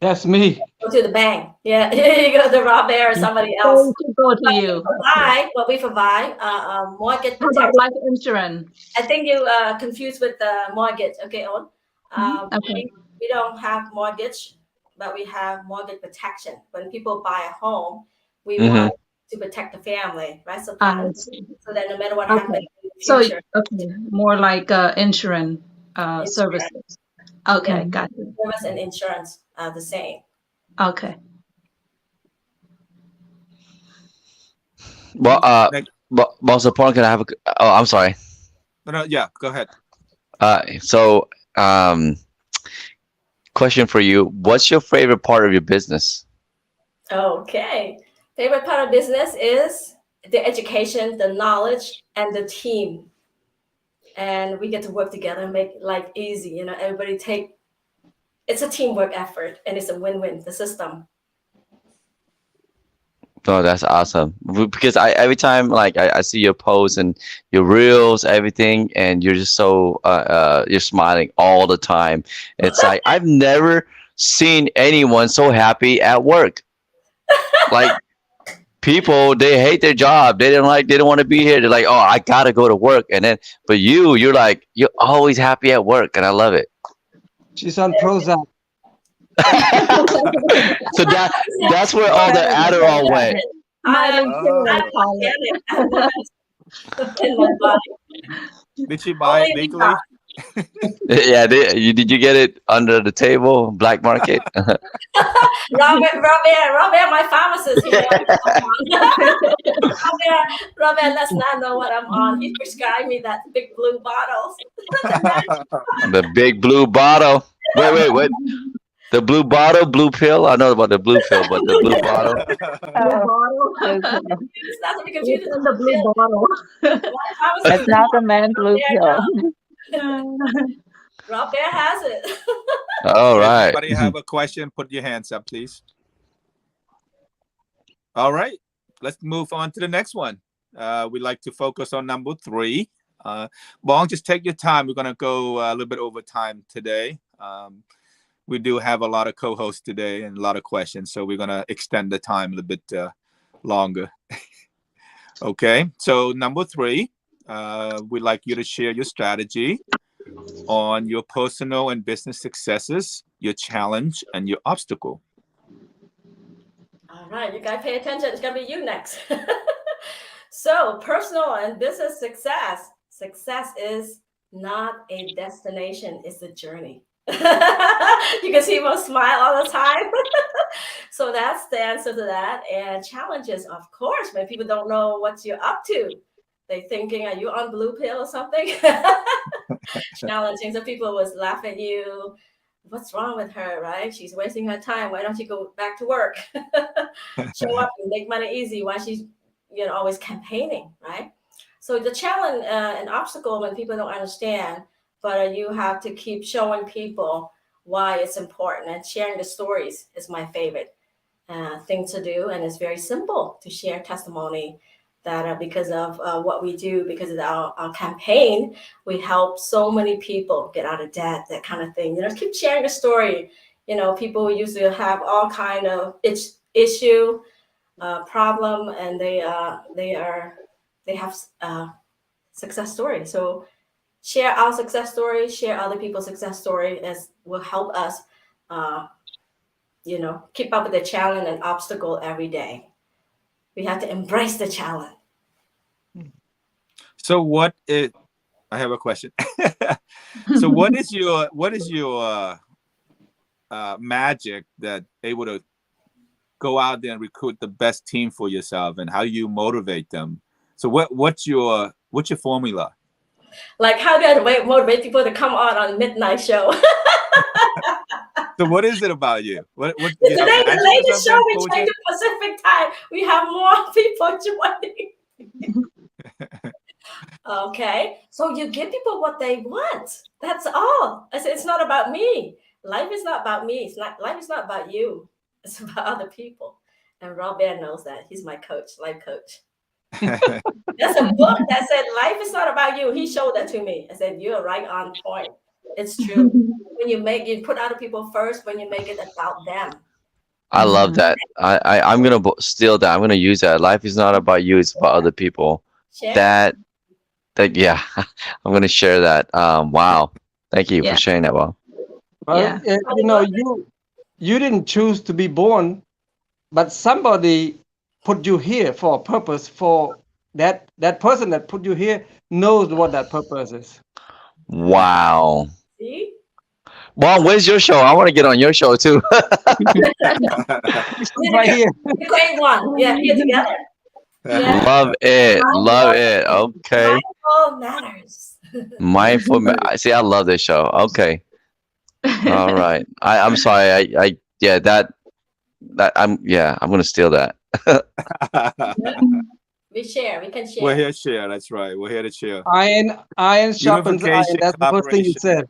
That's me. Go to the bank. Yeah, you go to Rob Bear or somebody else. Go to you. We provide mortgage protection. How about life insurance? I think you confused with the mortgage. Okay, on. Okay. We don't have mortgage, but we have mortgage protection. When people buy a home, we want to protect the family, right? So that no matter what happens in the future. So more like insurance services. Okay, got it. Service and insurance are the same. Okay. Well, Sophorn, can I have a? Oh, I'm sorry. No, yeah, go ahead. So, question for you: what's your favorite part of your business? Okay, favorite part of business is the education, the knowledge, and the team. And we get to work together and make life easy. Everybody it's a teamwork effort, and it's a win-win. The system. Oh, that's awesome. Because I every time like I see your posts and your reels, everything, and you're just so you're smiling all the time. It's like I've never seen anyone so happy at work. Like people, they hate their job. They don't want to be here. They're like, oh, I gotta go to work. And then, but you're like, you're always happy at work, and I love it. She's on Prozac. So that's where all the Adderall went. My Oh. In my body. Did she buy it Only legally? Yeah, did you get it under the table, black market? Robert, my pharmacist here. Robert, let's not know what I'm on. He prescribed me that big blue bottles. The big blue bottle. Wait, what? The blue bottle, blue pill. I know about the blue pill, but the blue bottle. It's not to be confused It's with in the blue bottle. That's not the man blue pill. Robert has it. All right. Anybody have a question? Put your hands up, please. All right, let's move on to the next one. We'd like to focus on number 3. Bong, just take your time. We're gonna go a little bit over time today. We do have a lot of co-hosts today and a lot of questions, so we're gonna extend the time a little bit longer. Okay, so number 3, we'd like you to share your strategy on your personal and business successes, your challenge, and your obstacle. All right, you guys pay attention. It's going to be you next. So, personal and business success. Success is not a destination, it's a journey. You can see him smile all the time. So that's the answer to that. And challenges, of course, when people don't know what you're up to. They thinking, are you on blue pill or something? Challenging. So people always laugh at you. What's wrong with her, right? She's wasting her time. Why don't you go back to work? Show up and make money easy. Why she's always campaigning, right? So the challenge and obstacle when people don't understand, but you have to keep showing people why it's important, and sharing the stories is my favorite thing to do. And it's very simple to share testimony that because of what we do, because of our campaign, we help so many people get out of debt, that kind of thing. Keep sharing the story. People used to have all kind of issue, problem, and they have success story. So share our success story, share other people's success story, as will help us, keep up with the challenge and obstacle every day. We have to embrace the challenge. So I have a question. So what is your magic that able to go out there and recruit the best team for yourself, and how you motivate them? So what's your formula? Like, how do I motivate people to come on midnight show? So what is it about you? What Today, the latest show, we change the Pacific time. We have more people joining. Okay, so you give people what they want. That's all. I said, it's not about me. Life is not about me. Life is not about you. It's about other people. And Robert knows that. He's my coach, life coach. There's a book that said life is not about you. He showed that to me. I said, you're right on point. It's true. When you put other people first, when you make it about them. I love that. I'm gonna steal that. I'm gonna use that. Life is not about you; it's about other people. Share. That yeah, I'm gonna share that. Wow, thank you for sharing that. Well, you didn't choose to be born, but somebody put you here for a purpose. For that person that put you here knows what that purpose is. Wow. See? Mom, where's your show? I want to get on your show too. Right here. Great one. Yeah, here together. Yeah. Love it. Okay. Mindful matters. Mindful. See, I love this show. Okay. All right. I'm sorry. I'm gonna steal that. We share. We can share. We're here to share. That's right. We're here to share. Iron sharpens iron. That's the first thing you said.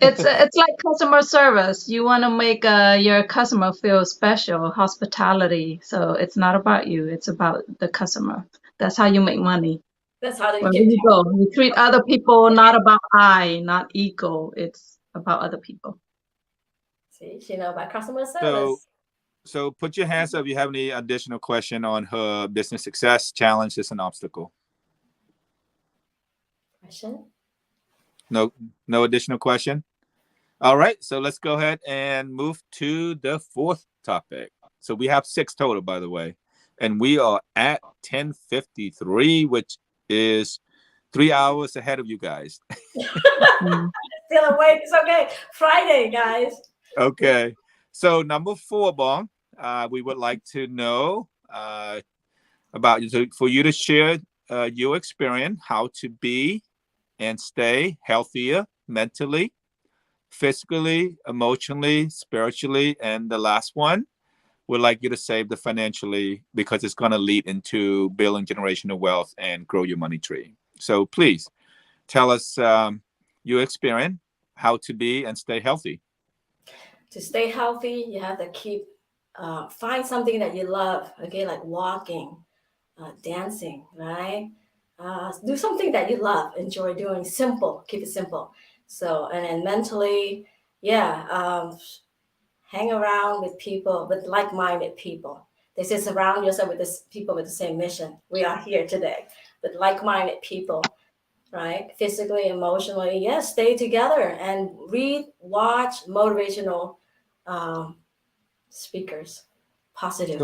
It's like customer service. You want to make your customer feel special, hospitality. So it's not about you; it's about the customer. That's how you make money. That's how they Wherever get. you go, you treat other people not about I, not ego. It's about other people. See, she know about customer So, service. so put your hands up if you have any additional question on her business success, challenges, and obstacle. Question. No additional question. All right, so let's go ahead and move to the fourth topic. So we have 6 total, by the way, and we are at 10:53, which is 3 hours ahead of you guys. Still awake. It's okay. Friday, guys. Okay, so number 4, Bong, we would like to know about you, for you to share your experience, how to be and stay healthier mentally, physically, emotionally, spiritually, and the last one, we'd like you to save the financially because it's going to lead into building generational wealth and grow your money tree. So please tell us your experience, how to be and stay healthy. To stay healthy, you have to keep find something that you love. Okay, like walking, dancing, right? Do something that you love, enjoy doing. Simple, keep it simple. So, and then mentally, yeah, hang around with people, with like-minded people. They say surround yourself with this people with the same mission. We are here today with like-minded people, right? Physically, emotionally, yes, stay together and read, watch motivational speakers, positive.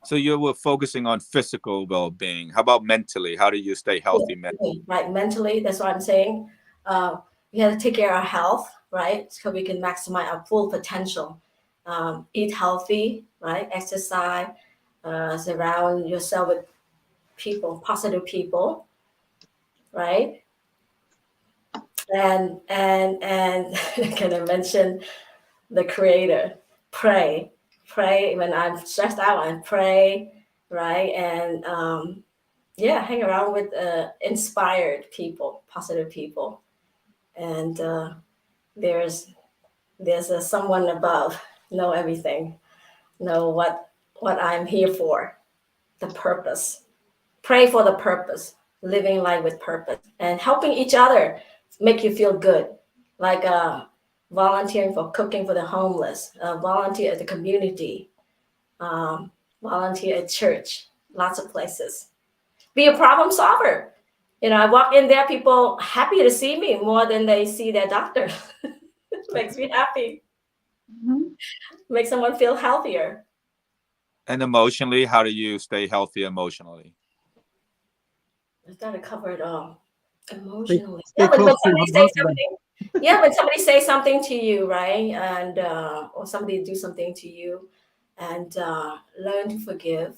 So you were focusing on physical well-being. How about mentally? How do you stay healthy mentally? Right, mentally, that's what I'm saying. We have to take care of our health, right? So we can maximize our full potential. Eat healthy, right? Exercise, surround yourself with people, positive people, right? And can I mention the creator? Pray when I'm stressed out, and pray, right? And yeah, hang around with inspired people, positive people, and there's someone above, know everything, know what I'm here for, the purpose. Pray for the purpose, living life with purpose, and helping each other make you feel good, like volunteering for cooking for the homeless, volunteer at the community, um, volunteer at church, lots of places. Be a problem solver. I walk in there, people happy to see me more than they see their doctor. Makes me happy. Make someone feel healthier. And emotionally, how do you stay healthy emotionally? I gotta cover it all. Emotionally. Stay Yeah, when close to somebody your says husband. something. Yeah, when somebody says something to you, right? And or somebody do something to you, and learn to forgive,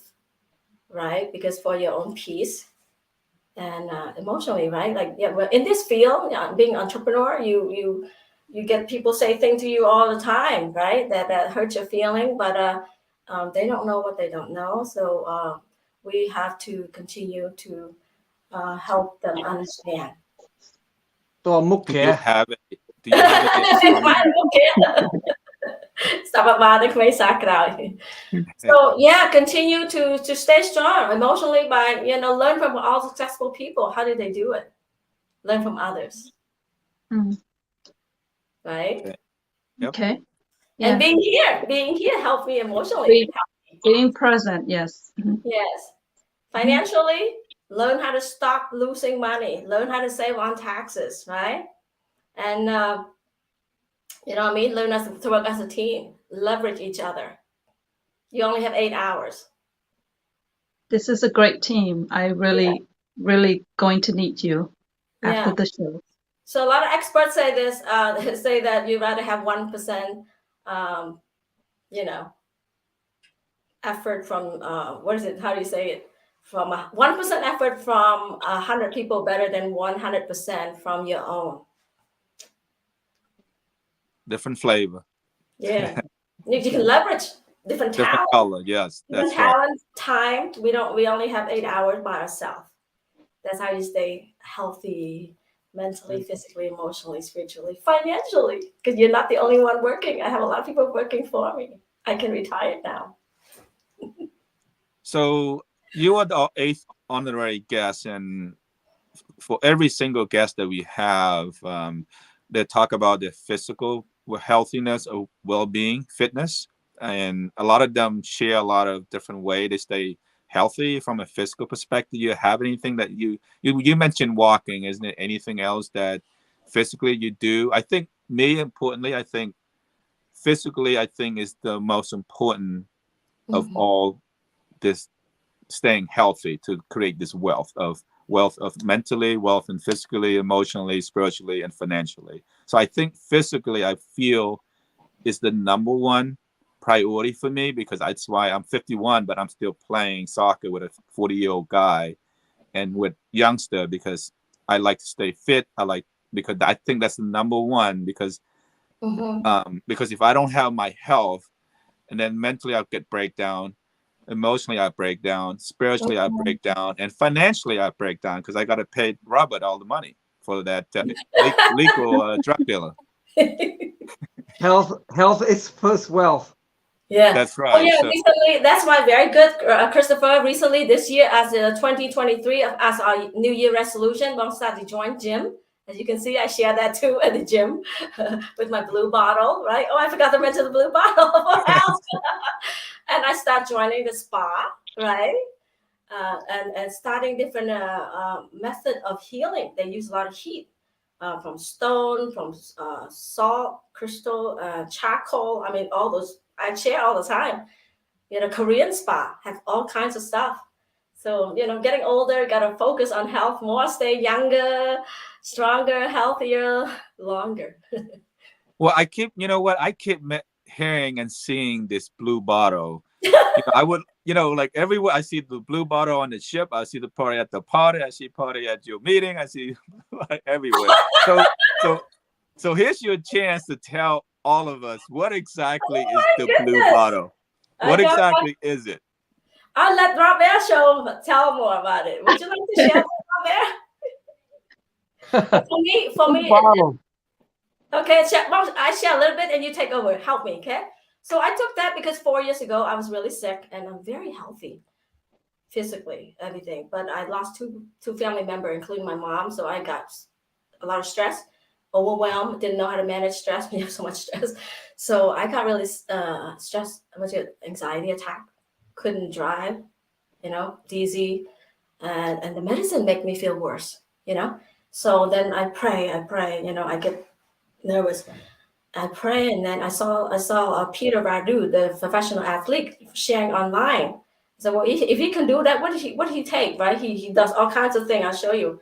right? Because for your own peace and emotionally, right? Like, yeah, well, in this field, yeah, being entrepreneur, you get people say things to you all the time, right? That hurt your feeling, but they don't know what they don't know. So we have to continue to help them understand. ตัวมุก Do แข you have a do you have a Stop by the Khmer Sakra. So yeah, continue to stay strong emotionally by learn from all successful people. How did they do it? Learn from others, right? Okay. Yep. Okay. And Yeah. being here helped me emotionally. Being present. Yes. Yes, financially, learn how to stop losing money. Learn how to save on taxes, right? And you know what I mean. Learn to work as a team. Leverage each other. You only have 8 hours. This is a great team. I really going to need you after the show. So a lot of experts say this, say that you'd rather have 1%, effort from, what is it? How do you say it? From 1% effort from 100 people better than 100% from your own. Different flavor. Yeah. You can leverage different talent. Color. Yes, Different that's right. talent, time. We only have 8 hours by ourselves. That's how you stay healthy mentally, physically, emotionally, spiritually, financially, because you're not the only one working. I have a lot of people working for me. I can retire now. So you are the eighth honorary guest, and for every single guest that we have, they talk about their physical healthiness or well-being, fitness, and a lot of them share a lot of different ways they stay healthy from a physical perspective. You have anything that you mentioned walking? Isn't it anything else that physically you do? I think importantly, I think physically, I think is the most important of all this, staying healthy to create this wealth of mentally, wealth and physically, emotionally, spiritually, and financially. So I think physically, I feel is the number one priority for me, because that's why I'm 51, but I'm still playing soccer with a 40-year-old guy and with youngster, because I like to stay fit. Because I think that's the number one, because if I don't have my health, and then mentally I'll get breakdown, emotionally I break down, spiritually I break down, and financially I break down, because I got to pay Robert all the money for that legal drug dealer. Health is first wealth. Yeah. That's right. Oh, yeah. So, recently, that's why very good, Christopher. Recently, this year, as 2023, as our New Year resolution, I'm starting to join gym. As you can see, I share that too at the gym with my blue bottle, right? Oh, I forgot to mention the blue bottle for health. And I start joining the spa, right? And starting different method of healing. They use a lot of heat from stone, from salt, crystal, charcoal. I mean, all those I share all the time. Korean spa have all kinds of stuff. So, getting older, got to focus on health more, stay younger, stronger, healthier, longer. Well, I keep hearing and seeing this blue bottle. I would, like everywhere I see the blue bottle on the ship, I see the party at the party, I see party at your meeting, I see everywhere. So here's your chance to tell all of us what exactly is the blue bottle. What exactly is it? I'll let Robert tell more about it. Would you like to share, Robert? For me, okay, I share a little bit and you take over. Help me, okay? So I took that because 4 years ago I was really sick, and I'm very healthy physically, everything. But I lost two family members, including my mom. So I got a lot of stress, overwhelmed, didn't know how to manage stress. We have so much stress. So I got really stressed, anxiety attack, couldn't drive, dizzy. And the medicine make me feel worse, So then I pray, I get nervous. I pray, and then I saw Peter Radu, the professional athlete, sharing online. So, well, if he can do that, what did he take, right? He does all kinds of things. I'll show you.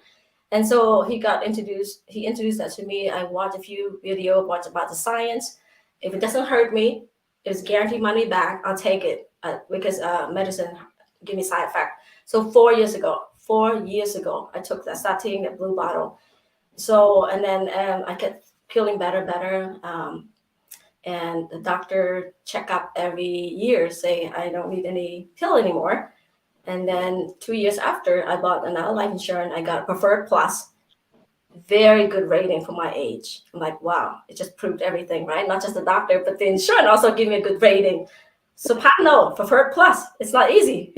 And so he introduced that to me. I watched a few videos, watched about the science. If it doesn't hurt me, it's guaranteed money back. I'll take it because medicine give me side effect. So 4 years ago, I took that, started taking that blue bottle. So, and then I kept feeling better. And the doctor check up every year, say I don't need any pill anymore. And then 2 years after, I bought another life insurance. I got Preferred Plus, very good rating for my age. I'm like, wow, it just proved everything, right? Not just the doctor, but the insurance also gave me a good rating. Soprano, Preferred Plus, it's not easy.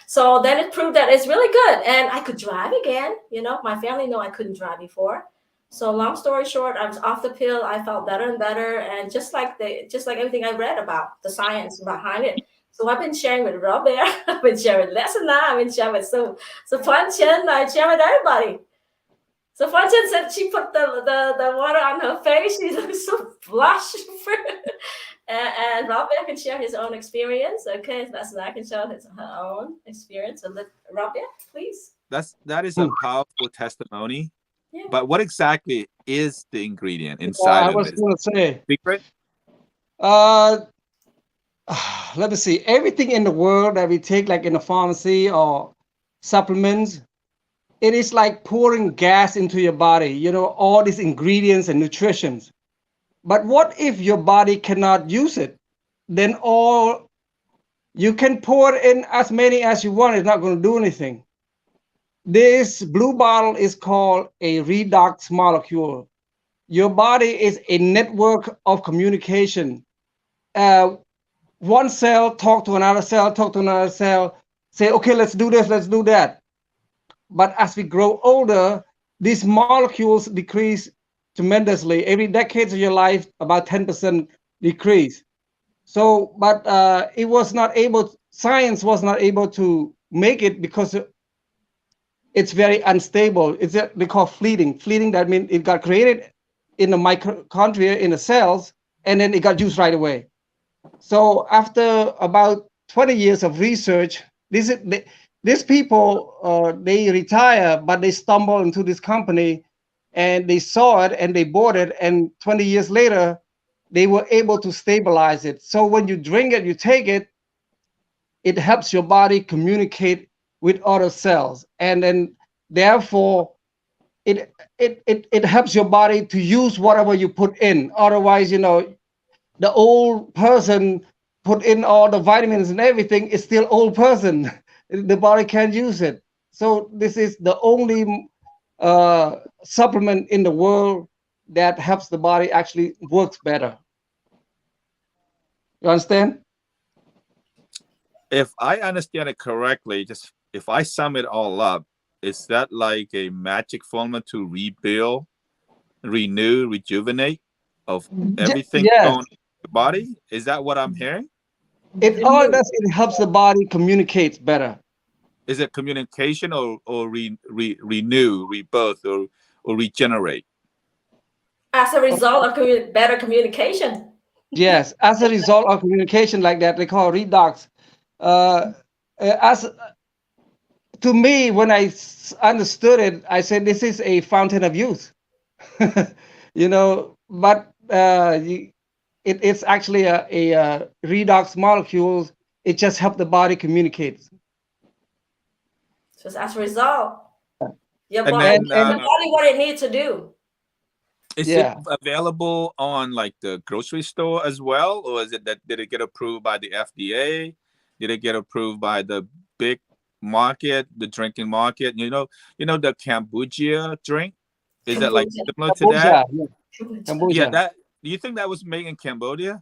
So then it proved that it's really good, and I could drive again. My family know I couldn't drive before. So long story short, I was off the pill. I felt better and better, and just like everything I read about the science behind it. So I've been sharing with Robert, I've been sharing with Lesana, I've been sharing with Sophorn Holl, I share with everybody. So Sophorn Holl said she put the water on her face. She looks so blush. And Robert can share his own experience. Okay, Lesana can share her own experience. So Robert, please. That is a powerful testimony. Yeah. But what exactly is the ingredient inside of it? I was going to say. Secret? Let me see. Everything in the world that we take, like in a pharmacy or supplements, it is like pouring gas into your body, all these ingredients and nutritions. But what if your body cannot use it? Then you can pour in as many as you want. It's not going to do anything. This blue bottle is called a redox molecule. Your body is a network of communication. Uh, one cell talk to another cell, talk to another cell, say, okay, let's do this, let's do that. But as we grow older, these molecules decrease tremendously. Every decade of your life, about 10% decrease. So, but it was not able, science was not able to make it because it's very unstable. They call fleeting. Fleeting, that means it got created in the mitochondria, in the cells, and then it got used right away. So after about 20 years of research, these people, they retire, but they stumble into this company and they saw it and they bought it. And 20 years later, they were able to stabilize it. So when you drink it, you take it, it helps your body communicate with other cells. And then therefore, it helps your body to use whatever you put in. Otherwise, the old person put in all the vitamins and everything is still old person. The body can't use it. So this is the only supplement in the world that helps the body actually works better. You understand? If I understand it correctly, just if I sum it all up, is that like a magic formula to rebuild, renew, rejuvenate of everything Yes. going in the body? Is that what I'm hearing? It all does, it helps the body communicate better. Is it communication or renew, rebirth, or regenerate? As a result of better communication. Yes, as a result of communication like that, they call redox. As to me, when I understood it, I said this is a fountain of youth. But it's actually a redox molecule. It just helps the body communicate. Just as a result, your And body, then, your body what it needs to do. is it available on like the grocery store as well, or is it that did it get approved by the FDA? Did it get approved by the big market, the drinking market? The kombucha drink. Is that like similar to that? Kombucha. Yeah, that. Do you think that was made in Cambodia?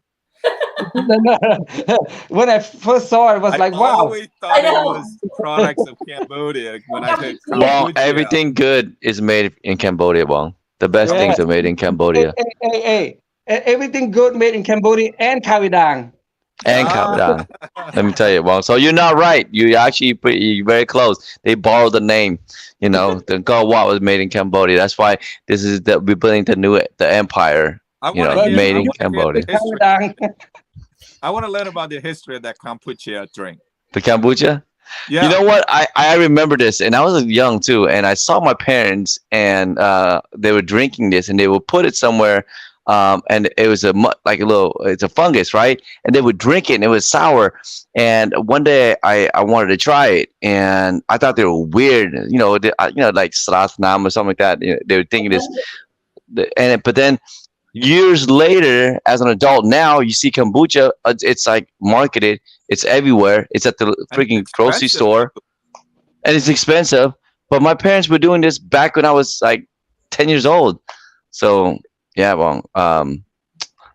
When I first saw it, I was like, I wow. always thought it was products of Cambodia when I heard Well, kombucha. everything good is made in Cambodia, Wong. The best things are made in Cambodia. Hey. Everything good made in Cambodia and Kavidang. And Kavidang. Let me tell you, Wong. So you're not right. You're very close. They borrowed the name. The God Wat was made in Cambodia. That's why we're building the empire. Made in Cambodia. I want to learn about the history of that kombucha drink. The kombucha? Yeah. You know what? I remember this, and I was young too, and I saw my parents, and they were drinking this, and they would put it somewhere, and it was it's a fungus, right? And they would drink it, and it was sour. And one day I wanted to try it, and I thought they were weird, like Srathnam or something like that. They were thinking this, but then years later, as an adult now, you see kombucha. It's like marketed. It's everywhere. It's at the freaking grocery store, and it's expensive. But my parents were doing this back when I was like 10 years old. So yeah, well,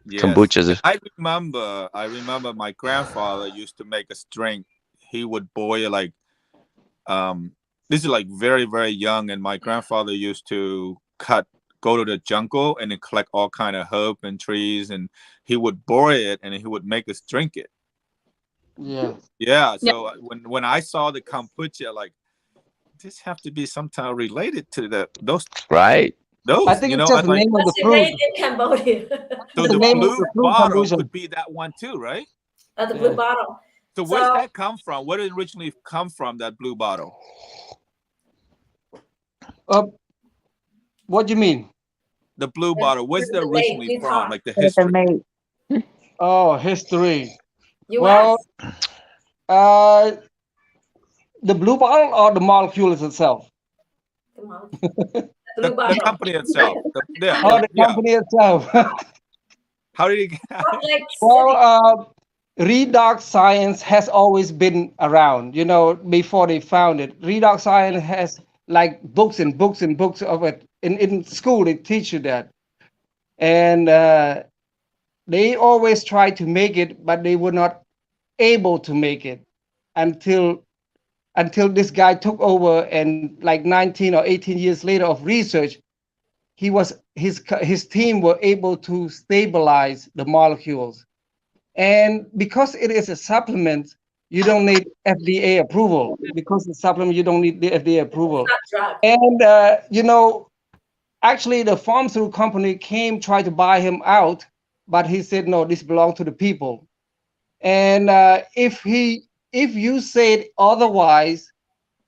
yes. Kombucha. I remember my grandfather used to make us drink. He would boil like, this is like very, very young, and my grandfather used to go to the jungle and then collect all kind of herb and trees, and he would boil it and he would make us drink it. Yeah. So when I saw the kombucha, like, this have to be somehow related to those. Right. Those. I think it's just the name of the fruit. Made in Cambodia. So the blue bottle could be that one too, right? The blue bottle. So where's that come from? Where did it originally come from, that blue bottle? What do you mean? The blue bottle. Where's it originally from? Like the history. Oh, history. US. Well, the blue bottle or the molecule itself? The molecule. The company itself. The company itself. How did it get? Well, redox science has always been around. Before they found it, redox science has like books and books and books of it. In school, they teach you that. And they always try to make it, but they were not able to make it until this guy took over, and like 19 or 18 years later of research, his team were able to stabilize the molecules. And because it is a supplement, you don't need FDA approval. Because the supplement, you don't need the FDA approval. It's not drug. And actually, the pharmaceutical company tried to buy him out, but he said no, this belongs to the people. And if you said otherwise,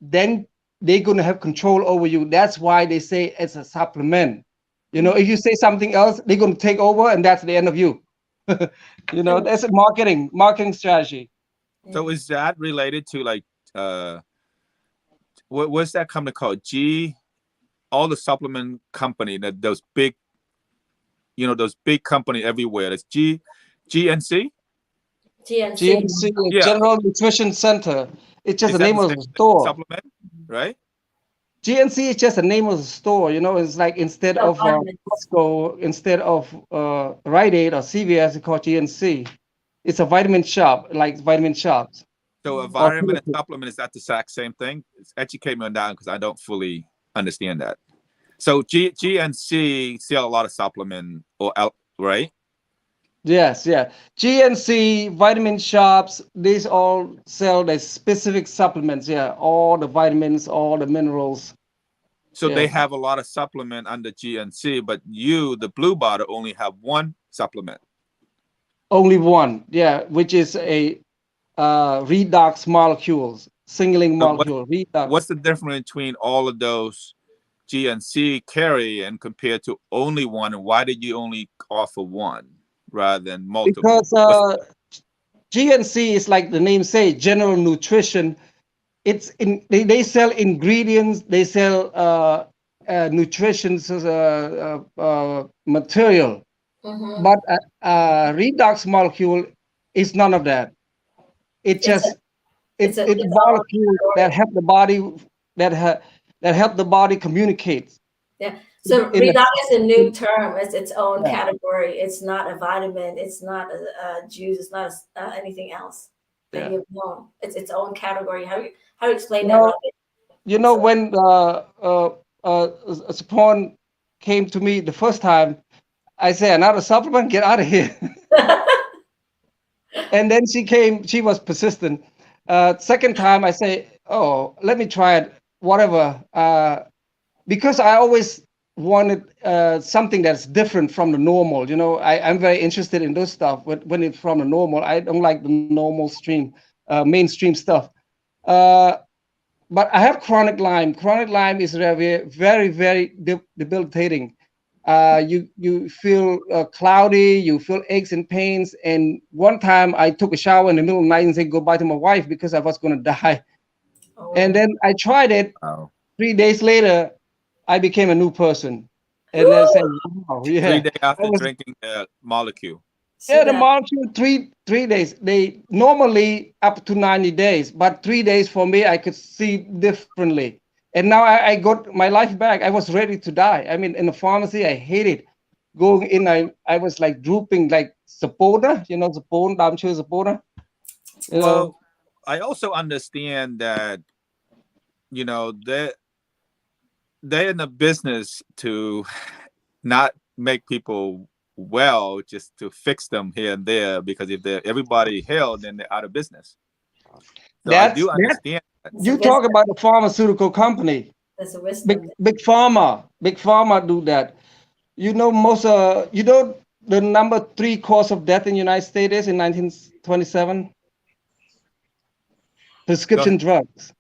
then they're going to have control over you. That's why they say it's a supplement. If you say something else, they're going to take over, and that's the end of you. That's a marketing strategy. So is that related to like what's that company called? All the supplement company, that those big company everywhere. That's GNC. GNC, Yeah. General Nutrition Center. It's just Is the that name the of same the store. supplement, right? GNC is just the name of the store. It's like instead Oh, of vitamins. Costco, instead of Rite Aid or CVS, it's called GNC. It's a vitamin shop, like vitamin shops. So a Or vitamin and supplement, is that the exact same thing? Educate me on that because I don't fully understand that. So GNC sell a lot of supplement right? Yes, yeah. GNC, vitamin shops, these all sell the specific supplements. Yeah, all the vitamins, all the minerals. So Yeah. they have a lot of supplement under GNC, but you, the Blue Bottle, only have one supplement. Only one, yeah, which is a redox molecules, singling molecule. Redox. What's the difference between all of those GNC carry and compared to only one? And why did you only offer one rather than multiple? Because GNC is like the name say, General Nutrition. They sell ingredients, they sell nutrition material, but redox molecule is none of that. It's a molecule that help the body that help the body communicate. Yeah. So redox is a new term. It's its own category. It's not a vitamin. It's not a juice. It's not anything else that you've known. It's its own category. How do you explain that, Robert? When Sophorn came to me the first time, I said, another supplement, get out of here. And then she was persistent. Second time, I say, oh, let me try it, whatever. Because I always wanted something that's different from the normal. I'm very interested in those stuff. But when it's from the normal, I don't like the normal mainstream stuff. But I have chronic Lyme. Chronic Lyme is very, very, very debilitating. You feel cloudy, you feel aches and pains. And one time I took a shower in the middle of the night and said goodbye to my wife because I was going to die. Oh. And then I tried it. Wow. 3 days later, I became a new person. And I said, wow, yeah. 3 days after drinking the molecule. Yeah, the molecule, three days. They normally up to 90 days, but 3 days for me, I could see differently. And now I got my life back. I was ready to die. I mean, in the pharmacy, I hated going in. I was like drooping, like Sophorn, Sophorn, I'm sure Sophorn. Well, I also understand that, they're in the business to not make people well, just to fix them here and there, because if everybody held, then they're out of business. So I do understand that. You talk about a pharmaceutical company. That's a wisdom. Big pharma do that. Most the number 3 cause of death in the United States is in 1927. Prescription drugs.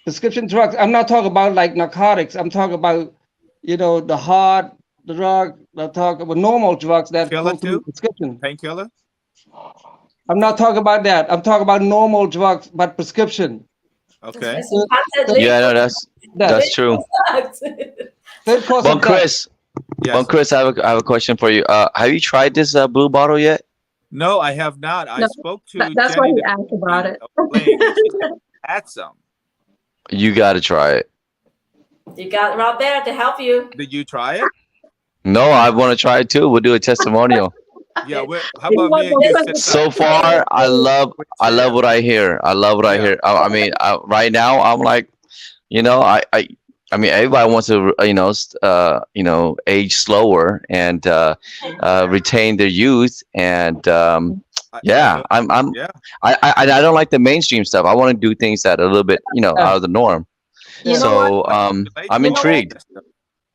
Prescription drugs. I'm not talking about like narcotics. I'm talking about, the hard drug. I'm talking about normal drugs that go through prescription. Painkiller? I'm not talking about that. I'm talking about normal drugs, but prescription. Okay. Yeah, no, that's true. Well, Chris, I have a question for you. Have you tried this Blue Bottle yet? No, I have not. I spoke to that's Jenny why he asked about it. she had some. You got to try it. You got Rob there to help you. Did you try it? No, I want to try it too. We'll do a testimonial. Yeah. How about me and you sit So far, I love what I hear. I love what I hear. I mean, right now, I'm like, I mean, everybody wants to, age slower and retain their youth. And yeah, I don't like the mainstream stuff. I want to do things that are a little bit, out of the norm. You know So what? I'm intrigued.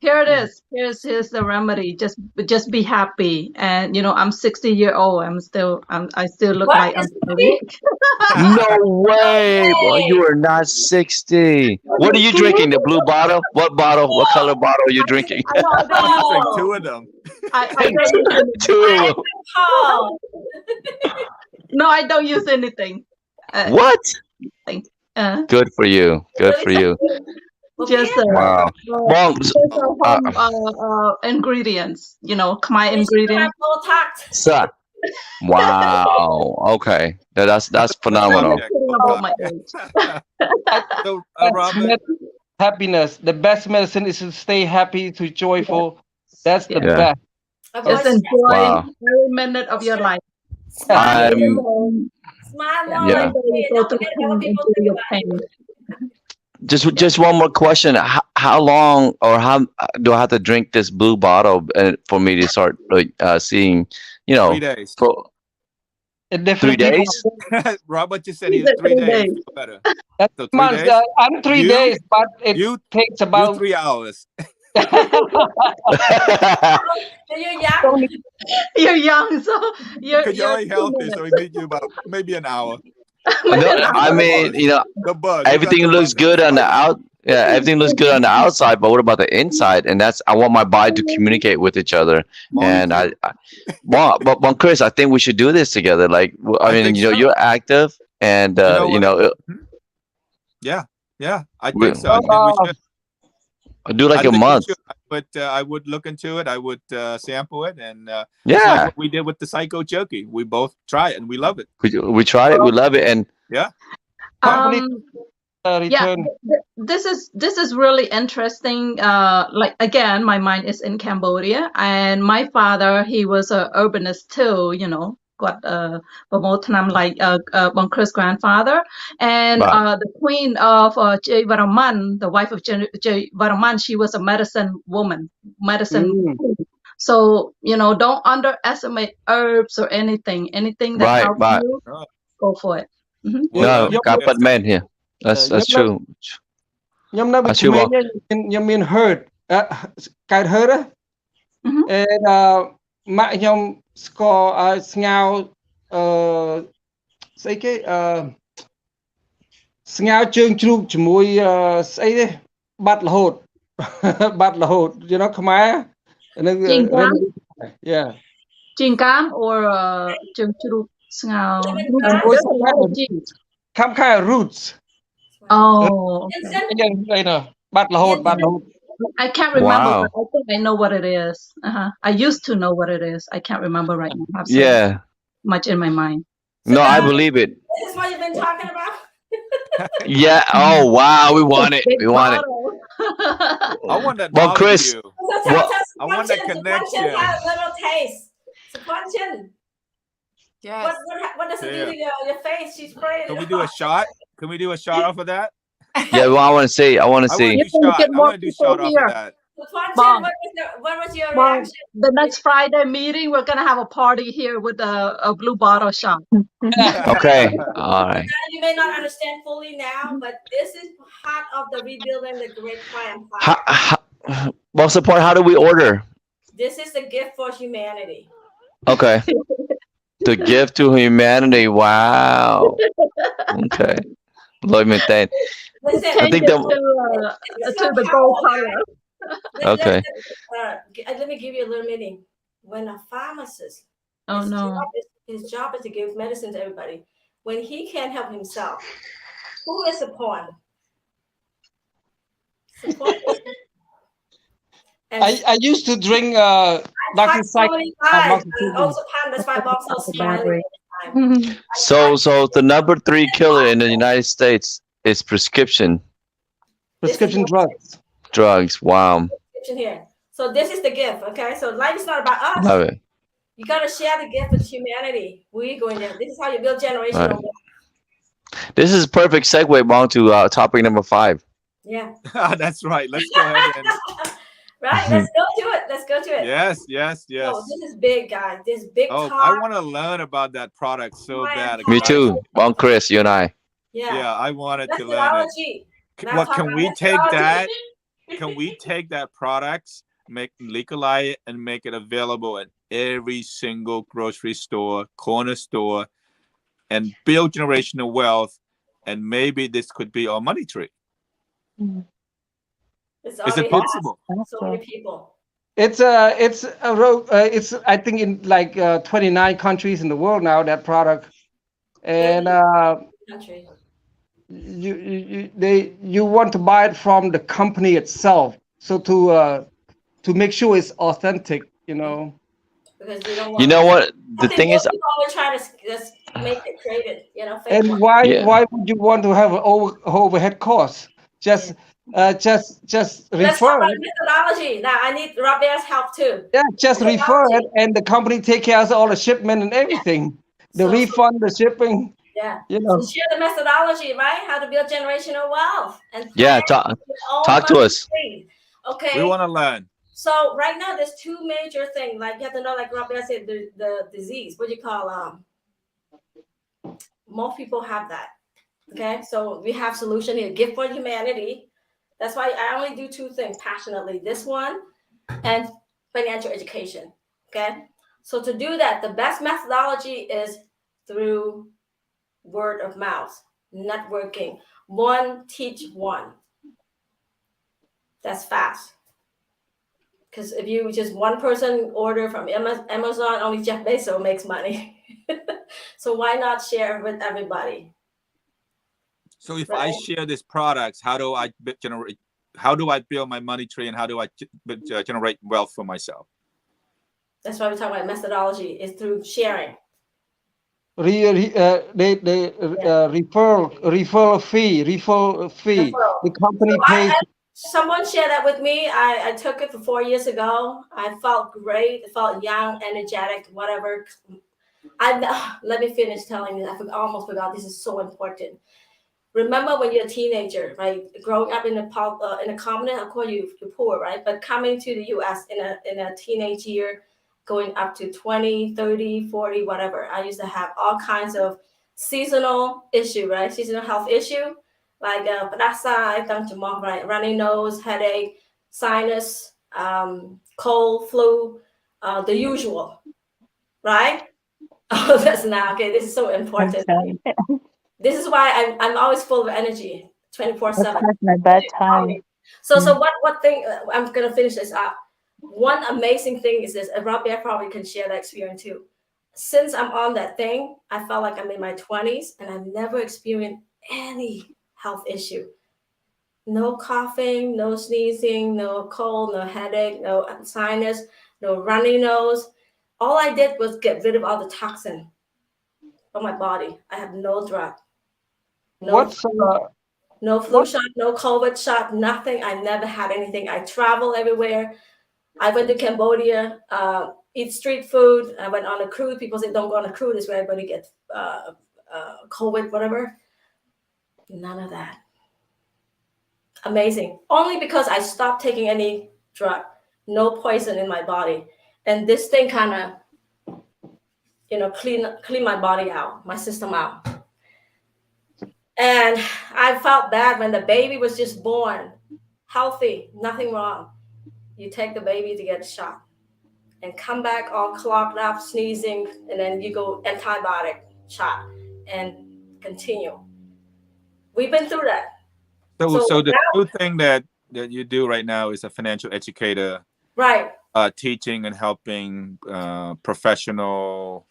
Here it is. Here's the remedy. Just be happy. And I'm 60-year-old. I still look like I'm 30. No way! Well, you are not 60. What are you drinking? The blue bottle? What bottle? What color bottle are you drinking? I don't Drink use 2 of them. I don't use Two. Oh, No, I don't use anything. What? Uh, Good for you. Good for you. just Wow. Well, home ingredients. Khmer ingredients. so, wow. Okay. That's phenomenal. About my age. So, That's Robert, happiness. The best medicine is to stay happy, to joyful. That's the Yeah. best. Just enjoy Wow. every minute of your life. Smile. I'm Smile more. Yeah. Go through pain, enjoy your pain. just one more question. How long or how do I have to drink this blue bottle for me to start seeing, 3 days. for It 3 definitely days? Robert just said he has 3 days. Better. That's So 3 months. days. I'm 3 You- days, but it You takes you about 3 hours. You're young. You're young, so Because you're only healthy, so it needs you about maybe an hour. No, I mean, The bug. everything looks good on the out. Yeah, everything looks good on the outside, but what about the inside? And I want my body to communicate with each other. And but Chris, I think we should do this together. Like, I mean, think so. you're active, and Yeah, I We- think so. I think we should. do like I a think we month. should. But I would look into it. I would sample it, and it's Yeah, like what we did with the Psycho Jerky. We both try it, and we love it. we try it. We love it, and return. This is really interesting. Like again, my mind is in Cambodia, and my father, he was a urbanist too. Got promoted him like Bon Chris' grandfather, and Wow. the queen of Jay Varaman, the wife of Jay Varaman, she was a medicine woman, medicine. Mm. So don't underestimate herbs or anything that Right, helps right. you. Go for it. Mhm. no, Yeah. got but man here. That's true. ខ្ញុំនៅ អា វិ ឈឺ ក្មេ បង ងខ្ញុំមាន hurt កើត hurt Mhm. and ម៉ាក់ខ្ញុំស្គាល់ស្ងោរស្អីគេស្ងោរជើងជ្រូកជាមួយស្អីទេបាត់រហូត បាត់រហូត ខ្មែរនឹង yeah Chingam or Chungchuruk Sngao? There's a lot of some kind of roots Oh, Vincent? បាត់រហូត I can't remember, Wow. but I think I know what it is. I used to know what it is. I can't remember right now. I have so Yeah. much in my mind. No, I believe it. This is what you've been talking about? Yeah. Oh wow, we want it. We want it. I want that. Well, Chris, So What- I want that connection. Has a little taste. Suppunction. Yes. What does it do to your face? She's praying. Can we do a shot? Can we do a shot off of that? Yeah. Well, I want to see. I want to I see. want to do shot. I want to do shot off of that. Suppunction, what was your Well, reaction? the next Friday meeting, we're gonna have a party here with a blue bottle shot. Okay. All right. Now, you may not understand fully now, but this is part of the rebuilding the great plan. Well, support. How do we order? This is the gift for humanity. Okay. The gift to humanity. Wow. Okay. Let me think. Listen, I think Change it to the gold color. Okay. Let me give you a little meaning. When a pharmacist, Oh no. his job is to give medicine to everybody. When he can't help himself, who is Sophorn? Sophorn is- And I used to drink Dr. so many times. Psych- Also, that's why Bob's so smiling. So the number 3 killer in the United States is prescription prescription drugs. drugs. Wow. Description here. So this is the gift. Okay. So life is not about us. Love it. You got to share the gift with humanity. We're going there. This is how you build generational Right. wealth. This is a perfect segue, Bong, to topic number 5. Yeah. That's right. Let's go ahead and Right. Let's go to it. Let's go to it. yes. Oh, this is big, guys. This big Oh, talk. I want to learn about that product so bad. Me too. Bong, Chris, you and I. Yeah, I wanted to learn it. Methodology. Now What talk can about we take methodology. that? Can we take that products, make legalize it, and make it available at every single grocery store, corner store, and build generational wealth? And maybe this could be our money tree. It's Is it already possible? has so many people. It's I think in like 29 countries in the world now, that product, and Country. you want to buy it from the company itself, so to make sure it's authentic, you know. Because they don't want You know what? The something thing more is, people always try to just make it created, you know, fake And one. why Yeah. why would you want to have an overhead cost? Just Let's refer talk about it. methodology. Now I need Robert's help too. Yeah, just refer Methodology. it, and the company take care of all the shipment and everything, the So- refund, the shipping. Yeah. You So know. share the methodology, right? How to build generational wealth and yeah, plan your own talk to money us. tree. Okay. We want to learn. So right now there's two major things. Like you have to know, like Robert said, the disease. What do you call most people have that. Okay, so we have solution here. Gift for humanity. That's why I only do two things passionately. This one and financial education. Okay. So to do that, the best methodology is through word of mouth, networking. One teach one. That's fast. Because if you just one person order from Amazon, only Jeff Bezos makes money. So why not share with everybody? So if Right. I share these products, how do I generate? How do I build my money tree, and how do I generate wealth for myself? That's why we talk about methodology is through sharing. Referral fee. Referral. The company So pays. someone shared that with me. I took it for 4 years ago. I felt great. I felt young, energetic, whatever. Let me finish telling you. I almost forgot. This is so important. Remember when you're a teenager, right? Growing up in a communist, of course you're poor, right? But coming to the U.S. in a teenage year, going up to 20, 30, 40, whatever. I used to have all kinds of seasonal issue, right? Seasonal health issue, like right? Runny nose, headache, sinus, cold, flu, the usual, right? Oh, that's now okay. This is so important. This is why I'm always full of energy, 24/7. That's my bedtime. So what thing? I'm gonna finish this up. One amazing thing is this. Robbie probably can share that experience too. Since I'm on that thing, I felt like I'm in my 20s, and I've never experienced any health issue. No coughing, no sneezing, no cold, no headache, no sinus, no runny nose. All I did was get rid of all the toxin from my body. I have no drug. No flu shot, no COVID shot, nothing. I never had anything. I travel everywhere. I went to Cambodia, eat street food. I went on a cruise. People say don't go on a cruise. It's where everybody gets COVID, whatever. None of that. Amazing. Only because I stopped taking any drug. No poison in my body. And this thing kind of, clean my body out, my system out. And I felt bad when the baby was just born, healthy, nothing wrong. You take the baby to get a shot and come back all clogged up, sneezing, and then you go antibiotic shot and continue. We've been through that. So the new thing that you do right now is a financial educator, right? Teaching and helping professional,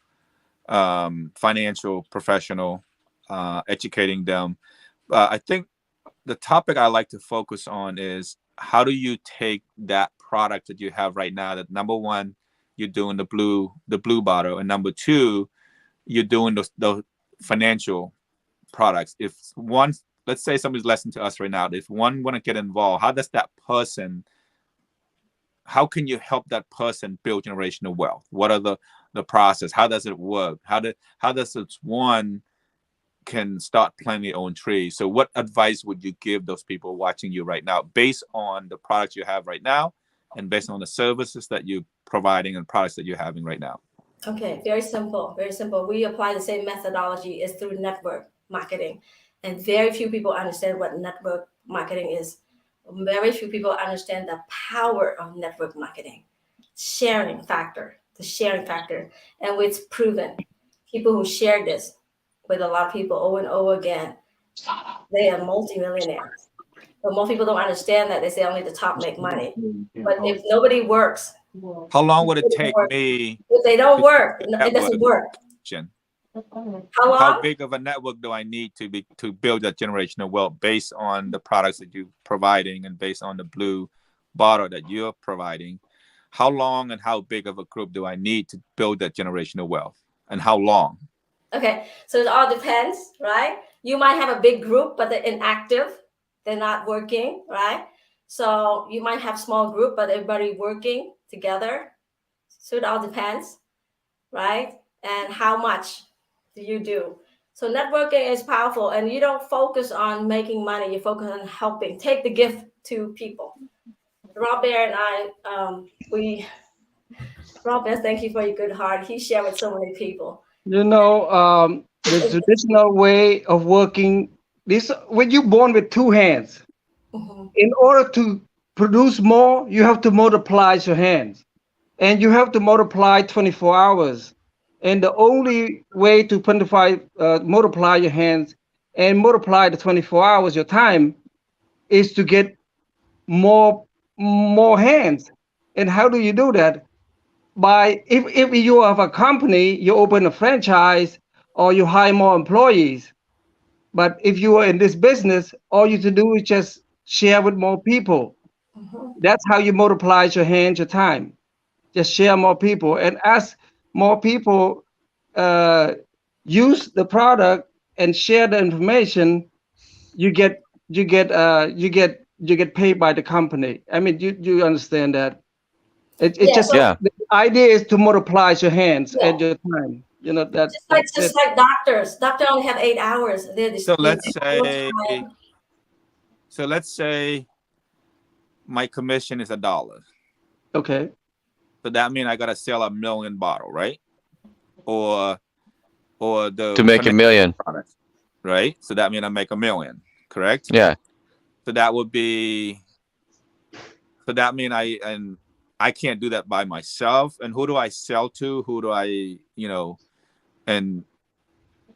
financial professional, educating them. I think the topic I like to focus on is how do you take that product that you have right now? That number one, you're doing the blue bottle, and number two, you're doing the financial products. If one let's say somebody's listening to us right now. If one want to get involved, how does that person? How can you help that person build generational wealth? What are the process? How does it work? How does it one can start planting their own tree? So what advice would you give those people watching you right now based on the products you have right now and based on the services that you're providing and products that you're having right now? Okay, very simple, very simple. We apply the same methodology as through network marketing. And very few people understand what network marketing is. Very few people understand the power of network marketing. Sharing factor, the sharing factor. And it's proven. People who share this with a lot of people over and over again, they are multimillionaires. But most people don't understand that. They say only the top make money. But if nobody works, How long would it take me if they don't to work, build a it doesn't network? work. How How long? big of a network do I need to build that generational wealth based on the products that you're providing and based on the blue bottle that you're providing? How long and how big of a group do I need to build that generational wealth, and how long? Okay, so it all depends, right? You might have a big group, but they're inactive. They're not working, right? So you might have small group, but everybody working together. So it all depends, right? And how much do you do? So networking is powerful, and you don't focus on making money. You focus on helping. Take the gift to people. Robert and I, Robert, thank you for your good heart. He shared with so many people. You know, the traditional way of working, this when you're born with two hands, Mhm. in order to produce more, you have to multiply your hands. And you have to multiply 24 hours. And the only way to multiply your hands and multiply the 24 hours, your time, is to get more hands. And how do you do that? By if you have a company, you open a franchise or you hire more employees. But if you are in this business, all you to do is just share with more people. Mhm. That's how you multiply your hands, your time. Just share more people, and as more people uh, use the product and share the information, you get you get paid by the company. I mean, you understand that. It Yeah, just so Yeah. the idea is to multiply your hands yeah, and your time. You know that's just it. like doctors. Doctor only have 8 hours. So They let's say, so let's say my commission is $1. Okay. So that means I gotta sell 1,000,000 bottle, right? Or the To make a commission million. product, right? So that means I make 1,000,000, correct? Yeah. So that would be. So that means I can't do that by myself. And who do I sell to? Who do I, and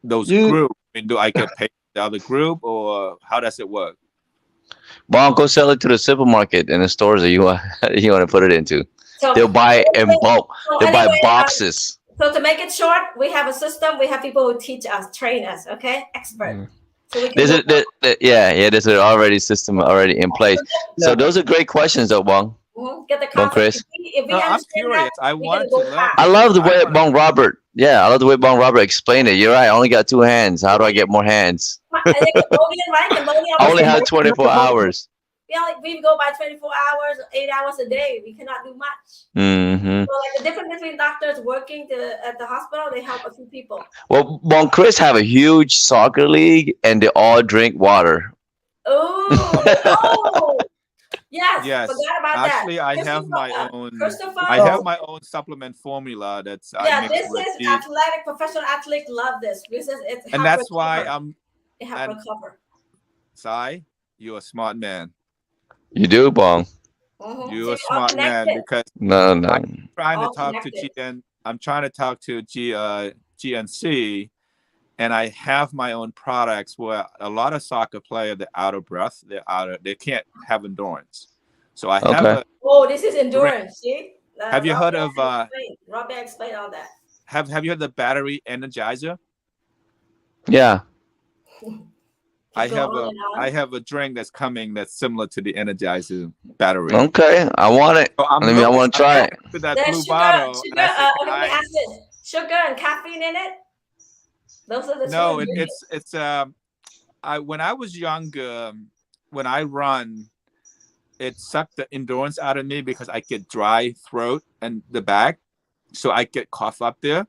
those You groups? I mean, do I get paid the other group, or how does it work? Well, go sell it to the supermarket and the stores that you want you want to put it into. They'll so buy in bulk. so They'll buy anyway, boxes. so to make it short, we have a system. We have people who teach us, train us. Okay, expert. So we can There's go. yeah, there's an already system already in place. So yeah. those are great questions, though, Bong. Get the Bong concept. Chris. If we No, I'm understand that, curious. I we're gonna wanted to go learn I fast. because love the I way want to. Bong Robert. Yeah, I love the way Bong Robert explained it. You're right. I only got two hands. How do I get more hands? And then Cambodian, right? Cambodian, I we only say have 24 hours. we go by 24 hours, 8 hours a day. We cannot do much. Hmm. So like the difference between doctors working at the hospital, they help a few people. Well, Bong Chris have a huge soccer league, and they all drink water. Oh, yes, Yes, forgot about that. actually, I have my own. I have Christopher, my own supplement formula that's I yeah, mix this with is the, athletic, professional athletes love this. This is it and help that's why recover. It help and recover. Sai, you're a smart man. You do, Bong? You're So a you're all smart man connected. because No, no. I'm trying to All talk to connected. I'm trying to talk to GNC, and I have my own products where a lot of soccer players they're out of breath, they can't have endurance. So I have Okay. a Oh, this is drink. endurance. See, Have you heard of Robert explained all that. have you heard of the battery energizer? Yeah. I Keep going have on a and on. I have a drink that's coming that's similar to the energizer battery. Okay. I want it. So I mean, I want to try it. to that There's blue sugar, bottle, and I said, let me ask this. Sugar and caffeine in it? Those are the two no, ingredients. it's when I was younger, when I run, it sucked the endurance out of me because I get dry throat and the back, so I get cough up there.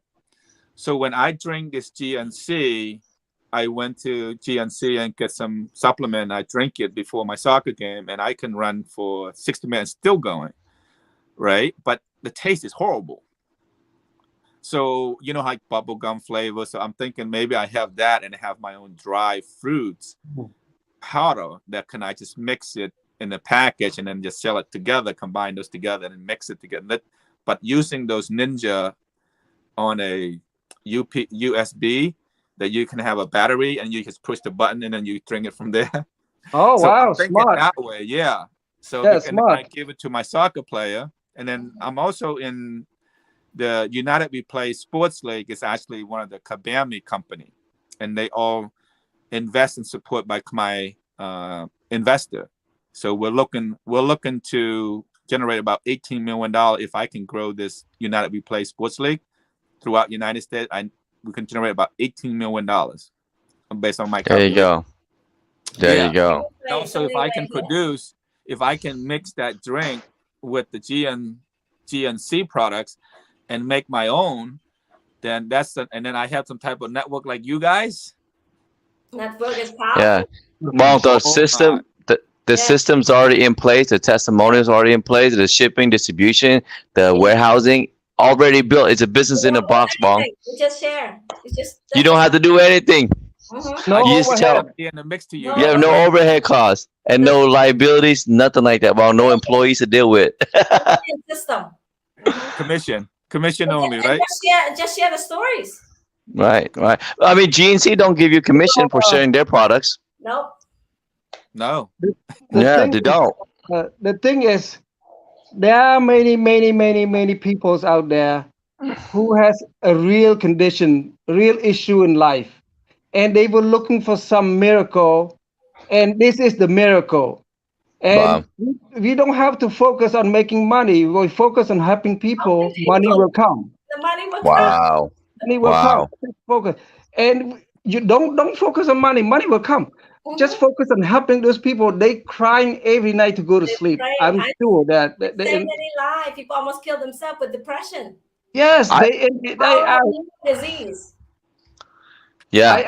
So when I drink this GNC, I went to GNC and get some supplement. I drink it before my soccer game, and I can run for 60 minutes still going, right? But the taste is horrible. So, like bubblegum flavor. So I'm thinking maybe I have that and have my own dry fruits powder that can I just mix it in the package and then just sell it together, combine those together and mix it together. But using those Ninja on a USB that you can have a battery and you just push the button and then you drink it from there. Oh, So wow, I'm thinking smart. that way, yeah. So Yeah, and then I smart. give it to my soccer player, and then I'm also in the United We Play Sports League. It's actually one of the Kabami company, and they all invest and support by my investor. So we're looking to generate about $18 million if I can grow this United We Play Sports League throughout the United States. We can generate about $18 million based on my There you calculation. go. There you go. And also, if I can mix that drink with the GNC products and make my own, then and then I have some type of network like you guys. Network is powerful. Yeah. Well, the system's already in place. The testimonials already in place. The shipping, distribution, the warehousing already built. It's a business in a box, Bong. We just share. You don't have to do anything. No You just tell. In the mix to you. You have no overhead costs and no liabilities, nothing like that. Well, no employees to deal with. System. Commission only, right? Just share the stories. Right. I mean, GNC don't give you commission for sharing their products. Nope. No. They don't. The thing is, there are many peoples out there who has a real condition, real issue in life, and they were looking for some miracle, and this is the miracle. And we don't have to focus on making money. We focus on helping people. Money will come. The money will come. Money will come. Focus, and you don't focus on money. Money will come. Just focus on helping those people. They crying every night to go to sleep. I'm sure that many lives. People almost kill themselves with depression. Yes, they disease. Yeah,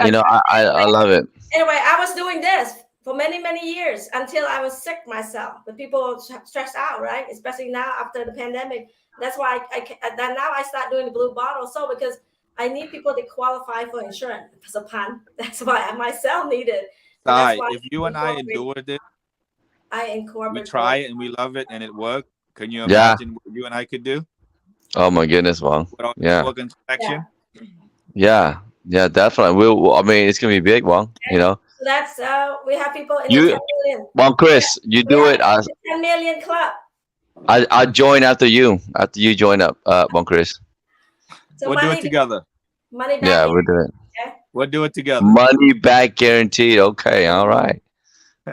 I love it. Anyway, I was doing this for many years until I was sick myself. The people stressed out, right? Especially now after the pandemic. That's why now I start doing the blue bottle. So because I need people to qualify for insurance. It's a pun. That's why I myself need it. If you and I endured it, I incorporate. We try it and we love it and it worked. Can you imagine what you and I could do? Oh my goodness, Wong. Yeah. Yeah. Yeah, definitely. I mean, it's gonna be big, Wong. So that's we have people in the 10 million. Well, Chris, you do it. 10 million club. I join after you. After you join up, Wong Chris. So we'll do it together. Money back. Yeah, we'll do it. Okay? We'll do it together. Money back guaranteed. Okay, all right.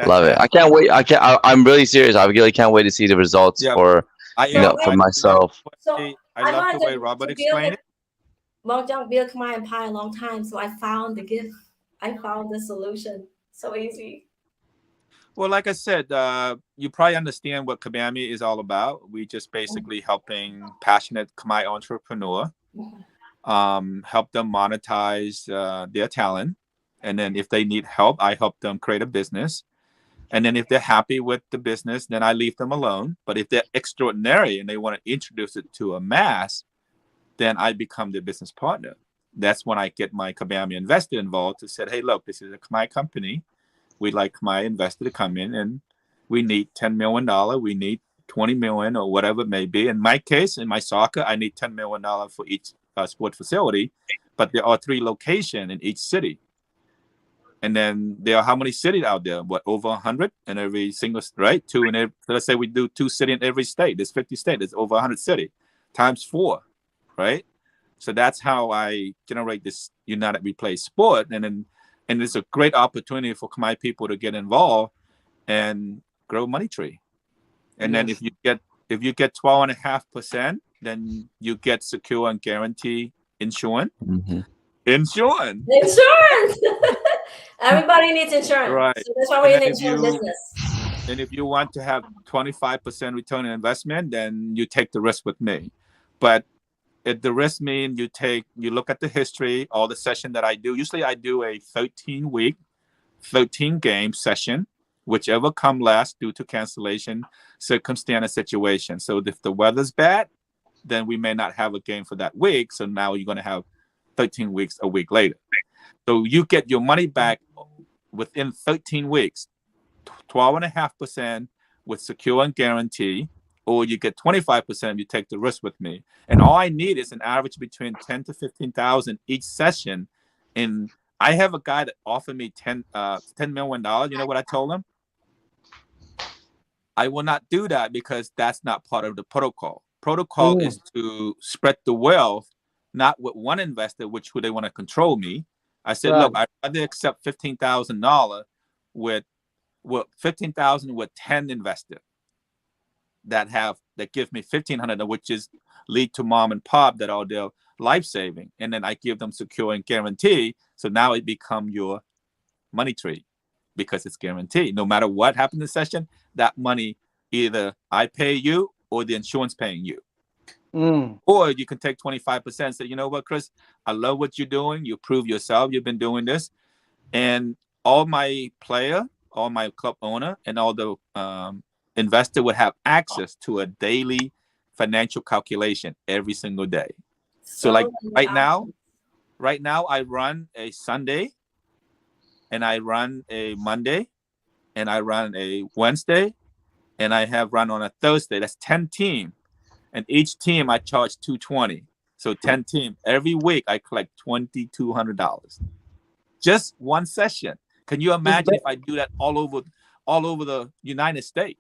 Love it. I can't wait. I'm really serious. I really can't wait to see the results for myself. I love the way Robert explained it. Mojang built my empire a long time, so I found the gift. I found the solution. So easy. Well, like I said, you probably understand what Kabami is all about. We just basically helping passionate Khmer entrepreneur, help them monetize their talent. And then if they need help, I help them create a business. And then if they're happy with the business, then I leave them alone. But if they're extraordinary and they want to introduce it to a mass, then I become their business partner. That's when I get my Kabami investor involved to say, hey, look, this is a Khmer company. We'd like my investor to come in and we need $10 million. We need 20 million or whatever it may be. In my case, in my soccer, I need $10 million for each sport facility, but there are 3 locations in each city. And then there are how many cities out there? What, over 100 in every single, right? 2 in every, let's say we do 2 cities in every state. There's 50 states. There's over 100 cities times 4, right? So that's how I generate this United We Play sport. And it's a great opportunity for Khmer people to get involved and grow Money Tree. And then if you get 12.5%, then you get secure and guarantee insurance. Mm-hmm. Insurance. Everybody needs insurance. Right. So that's why And we're in then the insurance business. and if you want to have 25% return on investment, then you take the risk with me. But if the risk mean you look at the history, all the session that I do. Usually I do a 13-week, 13-game session, whichever come last due to cancellation, circumstance, or situation. So if the weather's bad, then we may not have a game for that week. So now you're going to have 13 weeks a week later. So you get your money back within 13 weeks, 12.5% with secure and guarantee, or you get 25%. You take the risk with me, and all I need is an average between 10 to 15,000 each session. And I have a guy that offered me $10 million. You know what I told him? I will not do that because that's not part of the protocol. Protocol is to spread the wealth, not with one investor, which would they want to control me. I said, look, I'd rather accept $15,000 with 15,000 with 10 investors that give me 1,500, which is lead to mom and pop that are their life saving, and then I give them secure and guarantee. So now it become your money tree because it's guaranteed. No matter what happens in the session, that money either I pay you or the insurance paying you. Or you can take 25%. Say, you know what, Chris, I love what you're doing. You prove yourself. You've been doing this, and all my club owner, and all the investor would have access to a daily financial calculation every single day. So like right now I run a Sunday, and I run a Monday, and I run a Wednesday, and I have run on a Thursday. That's 10 teams. And each team I charge $220. So 10 teams. Every week I collect $2,200. Just one session. Can you imagine if I do that all over the United States?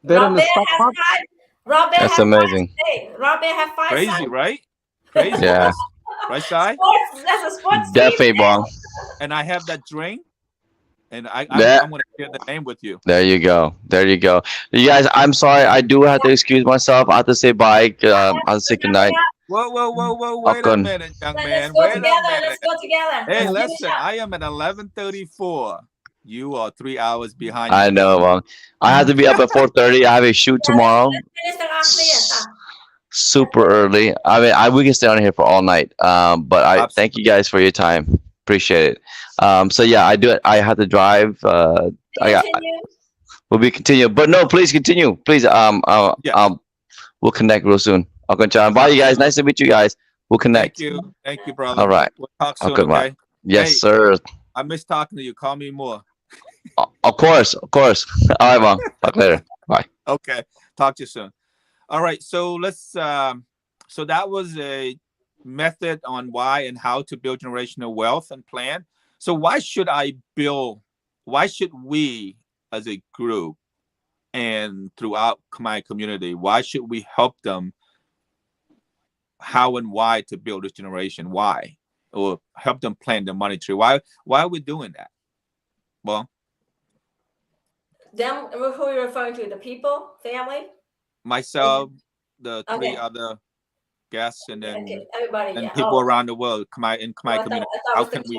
Rob That's amazing. Rob Bear have 5 Crazy, sons. right? Crazy. Yeah. Right, Sai? That's a sports Definitely, Bong. And I have that drink. And I'm going to share the name with you. There you go. You guys, I'm sorry. I do have to excuse myself. I have to say bye. I have to say goodnight. Whoa. Wait a minute, young man. Let's go together. Hey, listen, I am at 11:34. You are 3 hours behind. I know, Bong. I have to be up at 4:30. I have a shoot tomorrow. Super early. I mean, we can stay on here for all night. But I thank you guys for your time. Appreciate it. So yeah, I have to drive. We'll be continue. But no, please continue. Please. We'll connect real soon. Okay, John. Bye, you guys. Nice to meet you guys. We'll connect. Thank you, brother. All right. We'll talk soon. Okay. Okay. Yes, sir. I miss talking to you. Call me more. Of course. All right, Mom. Talk later. Bye. Okay. Talk to you soon. All right. So let's. So that was a method on why and how to build generational wealth and plan. So why should we as a group and throughout my community, why should we help them how and why to build this generation? Why? Or help them plan the money tree? Why are we doing that? Well, them, who are you referring to? The people, family? Myself, the 3 other guests, and then everybody, and people around the world in my community. How can we?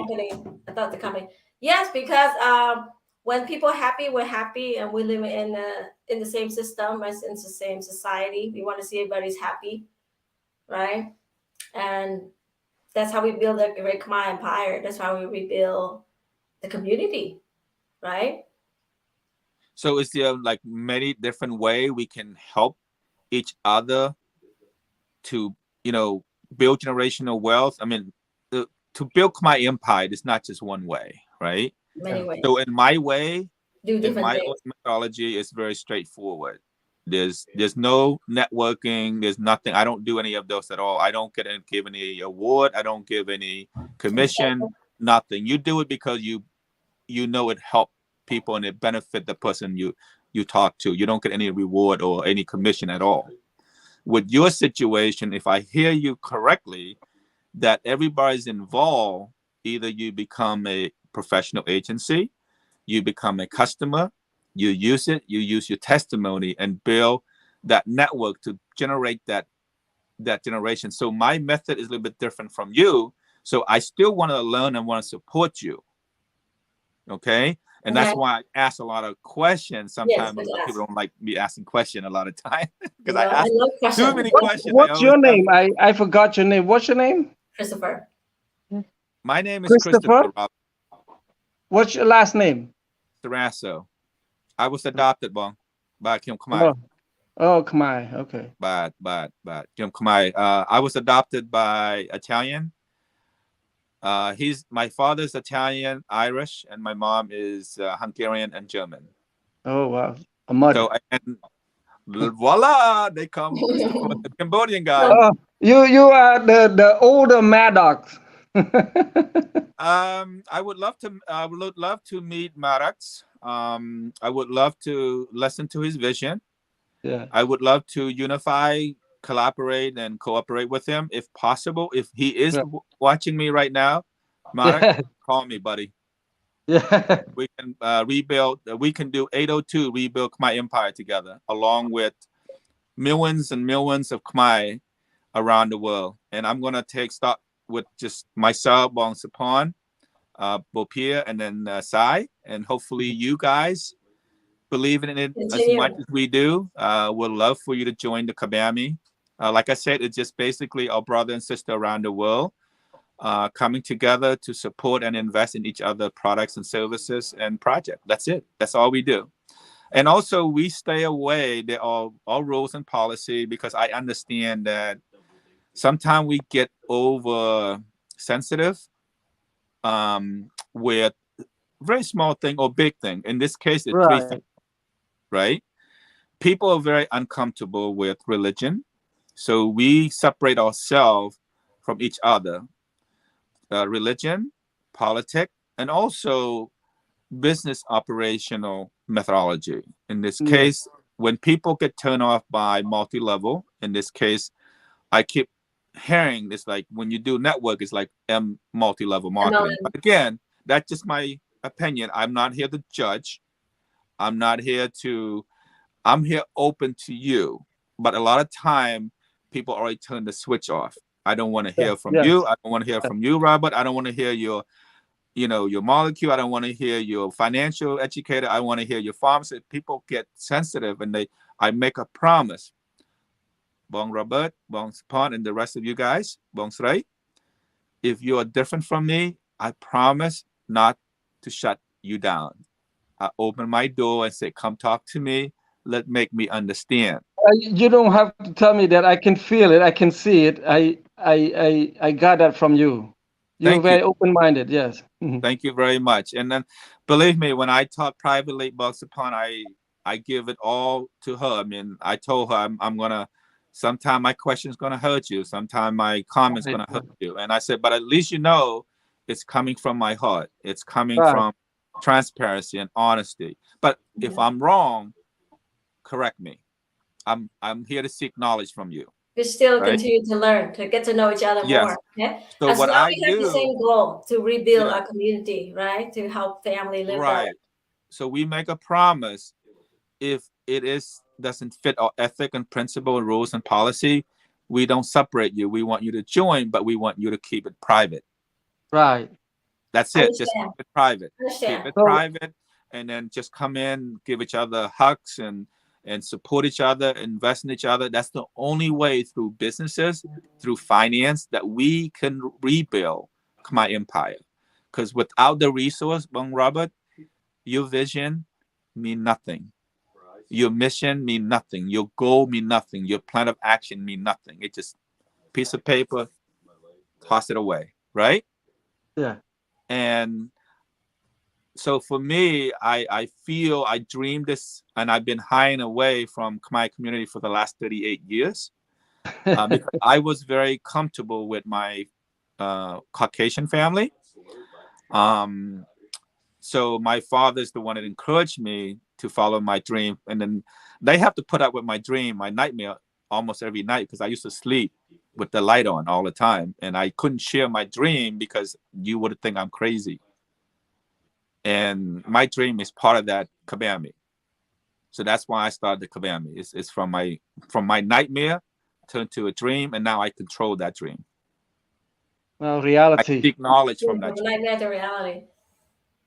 I thought the company. Yes, because when people are happy, we're happy, and we live in the same system, in the same society. We want to see everybody's happy, right? And that's how we build the Great Khmer Empire. That's how we rebuild the community, right? So is there like many different ways we can help each other to, build generational wealth? I mean, to build my empire, it's not just one way, right? Many ways. So in my way, in my own methodology, it's very straightforward. There's no networking. There's nothing. I don't do any of those at all. I don't give any award. I don't give any commission. Nothing. You do it because you know it helped people and it benefit the person you talk to. You don't get any reward or any commission at all. With your situation, if I hear you correctly, that everybody's involved, either you become a professional agency, you become a customer, you use your testimony and build that network to generate that generation. So my method is a little bit different from you. So I still want to learn and want to support you. Okay. And that's why I ask a lot of questions. Sometimes Yes, people don't like me asking questions a lot of time because I no, I ask love too questions. many questions. I What's always your have. name? I forgot your name. What's your name? Christopher. My name is Christopher. Christopher What's your last name? Sarasso. I was adopted, bong, by Kim Khmer. Oh, oh, Khmer. Okay. But Kim Khmer. I was adopted by Italian. My father's Italian, Irish, and my mom is Hungarian and German. Oh wow, a mud. So and voila, they come Christopher, the Cambodian guy. Oh, you are the older Maddox. I would love to meet Marax. I would love to listen to his vision. Yeah. I would love to unify, collaborate, and cooperate with him if possible. If he is watching me right now, Marax, call me, buddy. Yeah. We can rebuild. We can do 802 rebuild Khmer Empire together, along with millions and millions of Khmer around the world. And I'm gonna take stock with just myself, Bong Sophorn, Bopia, and then Sai, and hopefully you guys believe in it as much as we do. We'd love for you to join the Kabami. Like I said, it's just basically our brother and sister around the world coming together to support and invest in each other products and services and projects. That's it. That's all we do. And also we stay away. There are all rules and policy because I understand that sometimes we get over sensitive with very small thing or big thing. In this case, it's three things, right? People are very uncomfortable with religion. So we separate ourselves from each other. Religion, politics, and also business operational methodology. In this case, when people get turned off by multi-level, in this case, I keep hearing it's like when you do network, it's like multi-level marketing. But again, that's just my opinion. I'm not here to judge. I'm here open to you. But a lot of time people already turn the switch off. I don't want to hear from you. I don't want to hear from you, Robert. I don't want to hear your molecule. I don't want to hear your financial educator. I want to hear your pharmacist. People get sensitive and I make a promise. Bong Robert, Bong Sophorn, and the rest of you guys, Bong Sray, if you are different from me, I promise not to shut you down. I open my door and say, come talk to me. Make me understand. You don't have to tell me that. I can feel it. I can see it. I got that from you. You're very open-minded. Yes. Thank you very much. And then, believe me, when I talk privately, Bong Sophorn, I give it all to her. I mean, I told her I'm gonna. Sometimes my question is gonna hurt you. Sometimes my comments gonna hurt you. And I said, but at least you know, it's coming from my heart. It's coming from transparency and honesty. But if I'm wrong, correct me. I'm here to seek knowledge from you. We still continue to learn, to get to know each other more. Yeah. So as what long I we have do, the same goal to rebuild our community, right? To help family live better. So we make a promise. If it doesn't fit our ethic and principle, rules and policy, we don't separate you. We want you to join, but we want you to keep it private. Right. That's it. Just keep it private. Keep it private, and then just come in, give each other hugs and support each other, invest in each other. That's the only way through businesses, through finance, that we can rebuild Khmer Empire. Because without the resource, Bong Robert, your vision mean nothing. Your mission mean nothing. Your goal mean nothing. Your plan of action mean nothing. It's just piece of paper, toss it away, right? Yeah. And so for me, I feel I dreamed this, and I've been hiding away from Khmer community for the last 38 years because I was very comfortable with my Caucasian family. So my father's the one that encouraged me to follow my dream, and then they have to put up with my dream, my nightmare, almost every night because I used to sleep with the light on all the time, and I couldn't share my dream because you would think I'm crazy. And my dream is part of that Kabami. So that's why I started the Kabami. It's from my nightmare turned to a dream, and now I control that dream. Well, reality. I seek knowledge from that dream. Nightmare to reality.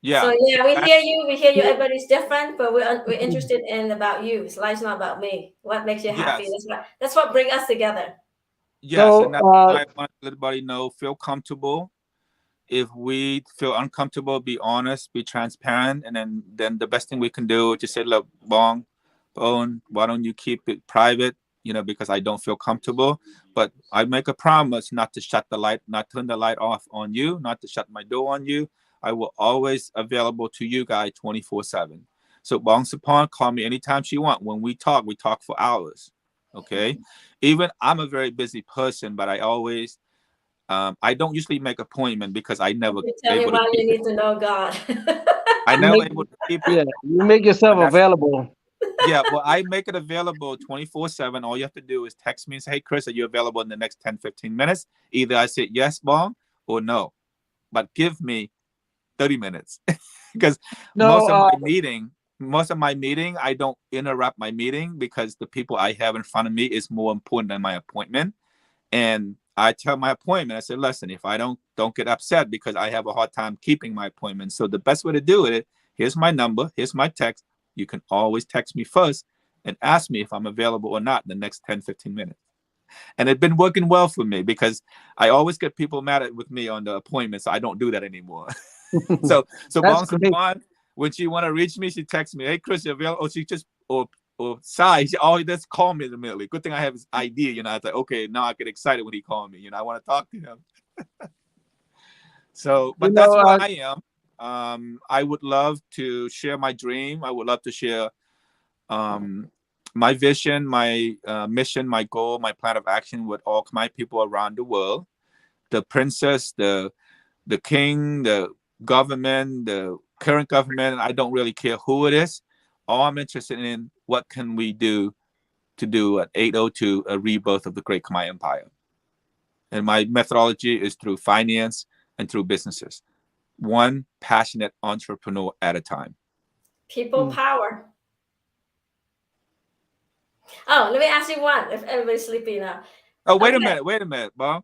Yeah. So yeah, we hear you. We hear you. Everybody's different, but we're interested in about you. So life's not about me. What makes you happy? Yes. That's what brings us together. Yes. And So, that's why I want to let everybody know, feel comfortable. If we feel uncomfortable, be honest, be transparent, and then the best thing we can do is just say, look, Bone, why don't you keep it private? Because I don't feel comfortable. But I make a promise not to shut the light, not turn the light off on you, not to shut my door on you. I will always available to you guys 24/7. So Bong Sapon, call me anytime she want. When we talk for hours. Okay. Even I'm a very busy person, but I don't usually make appointment because I never You tell me able to why you keep it. need to know God. I you never make, able to keep yeah, it. you make yourself But that's available. yeah. Well, I make it available 24/7. All you have to do is text me and say, "Hey, Chris, are you available in the next 10-15 minutes?" Either I say yes, Bong, or no. But give me 30 minutes because No, most of my meeting, I don't interrupt my meeting because the people I have in front of me is more important than my appointment. And I tell my appointment, I said, listen, if I don't get upset because I have a hard time keeping my appointment. So the best way to do it, here's my number, here's my text. You can always text me first and ask me if I'm available or not in the next 10-15 minutes. And it's been working well for me because I always get people mad with me on the appointment. So I don't do that anymore. so that's Bong great. Sapon, when she want to reach me, she texts me, hey, Chris, you available? Or she just, or Sai, she always just call me immediately. Good thing I have his ID, I was like, okay, now I get excited when he called me. I want to talk to him. So, You but that's know, where I am. I would love to share my dream. I would love to share my vision, my mission, my goal, my plan of action with all my people around the world. The princess, the king, the government, the current government, I don't really care who it is. All I'm interested in, what can we do to do at 802 a rebirth of the Great Khmer Empire? And my methodology is through finance and through businesses, one passionate entrepreneur at a time. People power. Oh, let me ask you one. If everybody's sleepy now. Oh, wait a minute, Bob.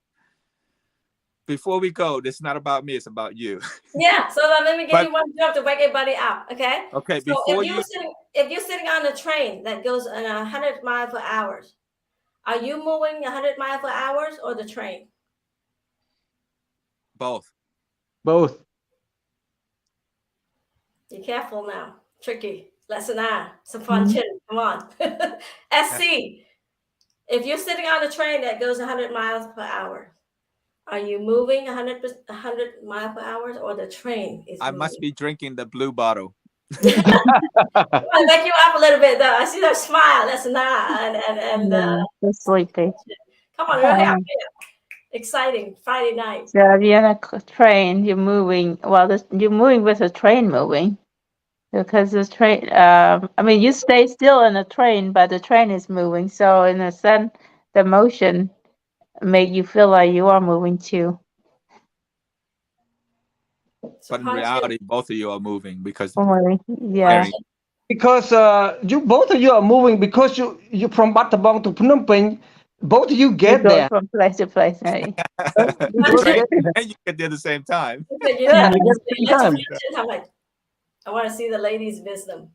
Before we go, this is not about me, it's about you. Yeah, so let me give you one joke to wake everybody up, okay? Okay, so before if you're sitting on a train that goes at 100 miles per hour, are you moving 100 miles per hour or the train? Both. Be careful now. Tricky. Lesson nine. Some fun chin. Come on. SC. If you're sitting on a train that goes 100 miles per hour, are you moving 100 miles per hour or the train is moving? Must be drinking the blue bottle. I wake you up a little bit though. I see her smile. That's nine That's sleepy. Come on, we're happy. Exciting Friday night. So if you're on a train, you're moving. Well, you're moving with the train moving, because the train. I mean, you stay still in the train, but the train is moving. So in a sense, the motion make you feel like you are moving too. But in reality, both of you are moving because Yeah. Because you both of you are moving because you from Battambang to Phnom Penh. Both of you get there. From place to place. Hey. The train, and you get there at the same time. Yeah, you get the same time. I want to see the ladies' wisdom.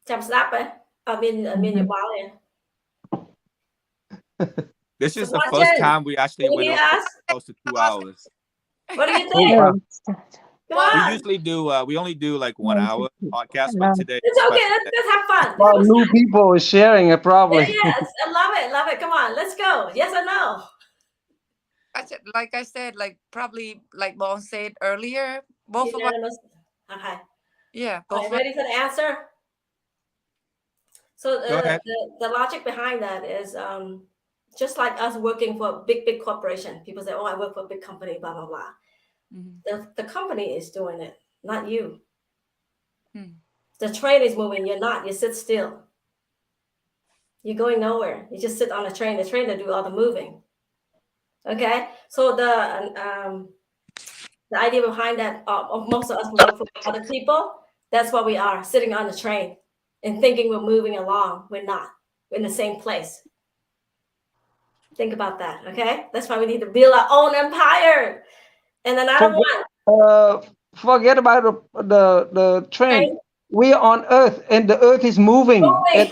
Chăm sóc ấy. I mean your body. This is the first time we actually went over close to 2 hours. What do you think? We usually do. We only do like 1 hour podcast, but today it's okay. Let's have fun. Well, new people are sharing it probably. Yes, I love it. Come on, let's go. Yes or no? Like I said, like probably like Bon said earlier, both of us. Okay. Yeah. Both ready for the answer? So the logic behind that is just like us working for a big corporation. People say, "Oh, I work for a big company," blah blah blah. Mm-hmm. The company is doing it, not you. The train is moving. You're not. You sit still. You're going nowhere. You just sit on a train. The train will do all the moving. Okay. So the idea behind that, most of us work for other people. That's what we are, sitting on the train and thinking we're moving along. We're not. We're in the same place. Think about that. Okay. That's why we need to build our own empire. And another one. uh, forget about the train. Train We are on Earth, and the Earth is moving moving. at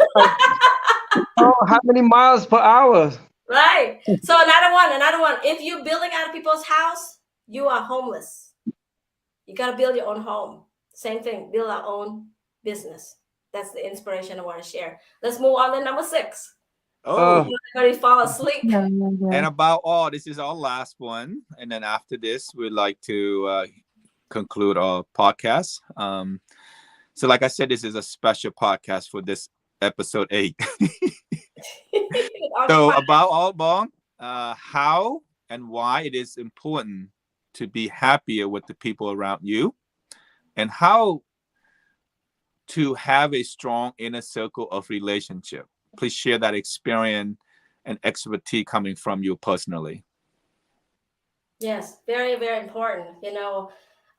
how many miles per hour? Right. So another one. If you're building out of people's house, you are homeless. You gotta build your own home. Same thing. Build our own business. That's the inspiration I want to share. Let's move on to number 6. Uh, Oh, Everybody fall asleep. Yeah, yeah, yeah. and about all, this is our last one. And then after this, we'd like to conclude our podcast. So, like I said, this is a special podcast for this episode 8. So, Occupy. about all, Bong, how and why it is important to be happier with the people around you, and how to have a strong inner circle of relationship. Please share that experience and expertise coming from you personally. Yes, very, very important.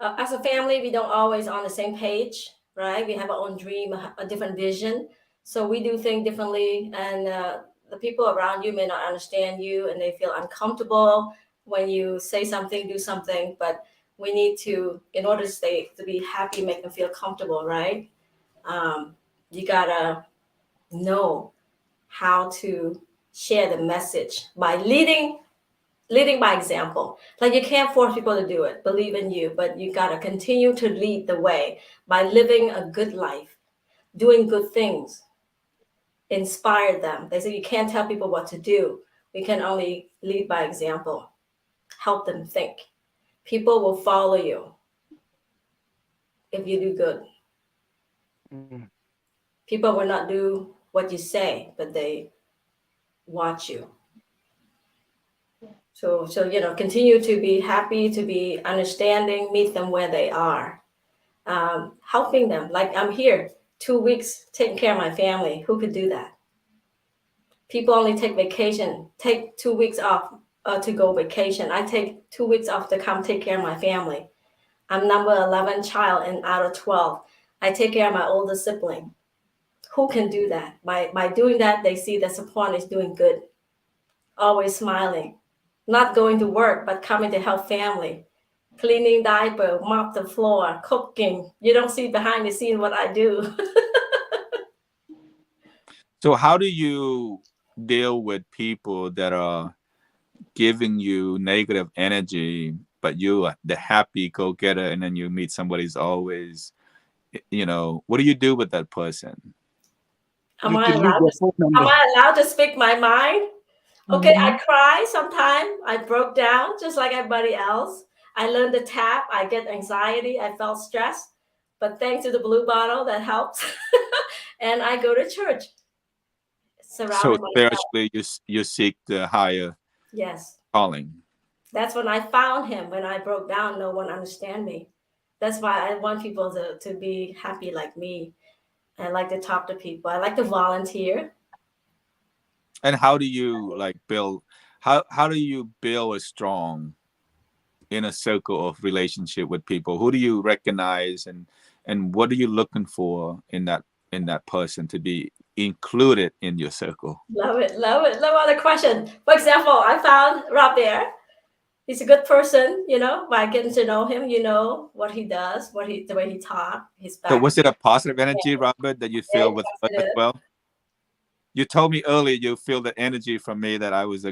As a family, we don't always on the same page, right? We have our own dream, a different vision. So we do things differently, and the people around you may not understand you, and they feel uncomfortable when you say something, do something. But we need to, in order to be happy, make them feel comfortable, right? You gotta know how to share the message by leading by example. Like you can't force people to do it, believe in you, but you got to continue to lead the way by living a good life, doing good things, inspire them. They say you can't tell people what to do. We can only lead by example, help them think. People will follow you if you do good. mm, People will not do what you say, but they watch you. So continue to be happy, to be understanding, meet them where they are, helping them. Like I'm here 2 weeks taking care of my family. Who could do that? People only take vacation, take 2 weeks off to go vacation. I take 2 weeks off to come take care of my family. I'm number 11 child and out of 12. I take care of my older sibling. Who can do that? By doing that, they see that Sophorn is doing good, always smiling, not going to work, but coming to help family, cleaning diaper, mop the floor, cooking. You don't see behind the scene what I do. So, how do you deal with people that are giving you negative energy, but you are the happy go getter, and then you meet somebody who's always, what do you do with that person? Am you I delete allowed your to? phone Am number. I allowed to speak my mind? Okay, I Mhm. cry sometimes. I broke down just like everybody else. I learned to tap. I get anxiety. I felt stressed, but thanks to the blue bottle, that helps. And I go to church, So, surrounding myself. spiritually, you seek the higher Yes, calling. that's when I found him. When I broke down, no one understand me. That's why I want people to be happy like me. I like to talk to people. I like to volunteer. And how do you like build? How do you build a strong inner circle of relationship with people? Who do you recognize, and what are you looking for in that person to be included in your circle? Love it, love it, love all the question. For example, I found Rob there. He's a good person, by getting to know him, what he does, the way he talk, his So back. was it a positive energy, Robert, that you feel Very with her as positive. well? You told me earlier you feel the energy from me that I was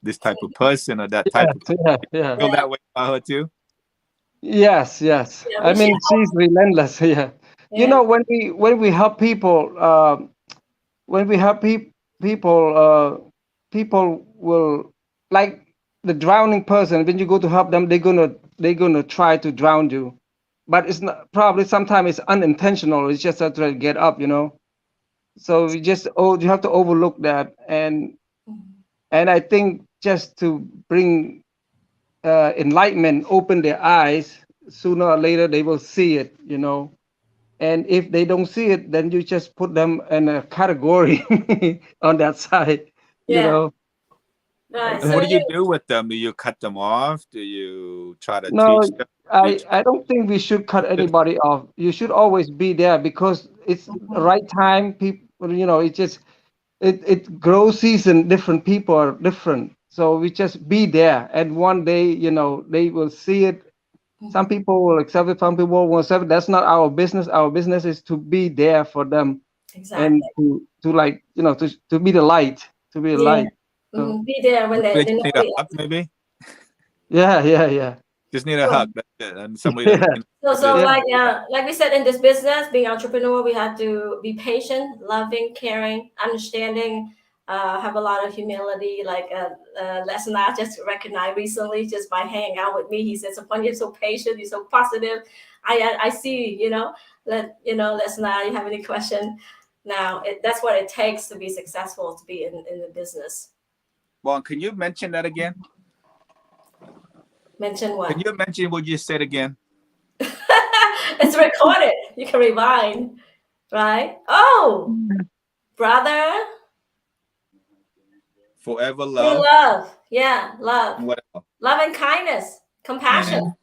this type of person or that type Yes, of yeah, yeah. feel Yeah, that way about her too. Yes, yes. yeah, I we share. mean, she's relentless. Yeah. You Yeah, know, when we help people, when we help people, people will like the drowning person. When you go to help them, they're gonna try to drown you, but it's not probably sometimes it's unintentional. It's just to try to get up, you know. So you have to overlook that, and I think just to bring enlightenment, open their eyes. Sooner or later, they will see it, you know. And if they don't see it, then you just put them in a category on that side, you yeah. know. Right. And So what do you you, do with them? Do you cut them off? Do you try to No, teach them? Do you I don't think we should cut try to anybody off. You should always be there because it's the Mhm. right time. People, you know, it grows season. Different people are different, so we just be there. And one day, you know, they will see it, Some people will accept it, some people won't accept it. That's not our business. Our business is to be there for them Exactly. and to like, you know, to be the light, to be a Yeah. light. So, Be there when They they just need a nobody hug, else. maybe. yeah. Just need a So, hug. That's it. And somebody that Yeah. you so Yeah. like we said in this business, being entrepreneur, we have to be patient, loving, caring, understanding, have a lot of humility. Like Les and I just recognized recently, just by hanging out with me, he said, "Sophorn, you're so patient, you're so positive. I see, Les and I, you have any question?" Now, that's what it takes to be successful, to be in the business. Well, can you mention that again? Mention Can what? you mention what you said again? It's recorded. You can rewind, right? Oh, brother, Forever true love. love. Yeah, love. What else? Love and kindness, compassion.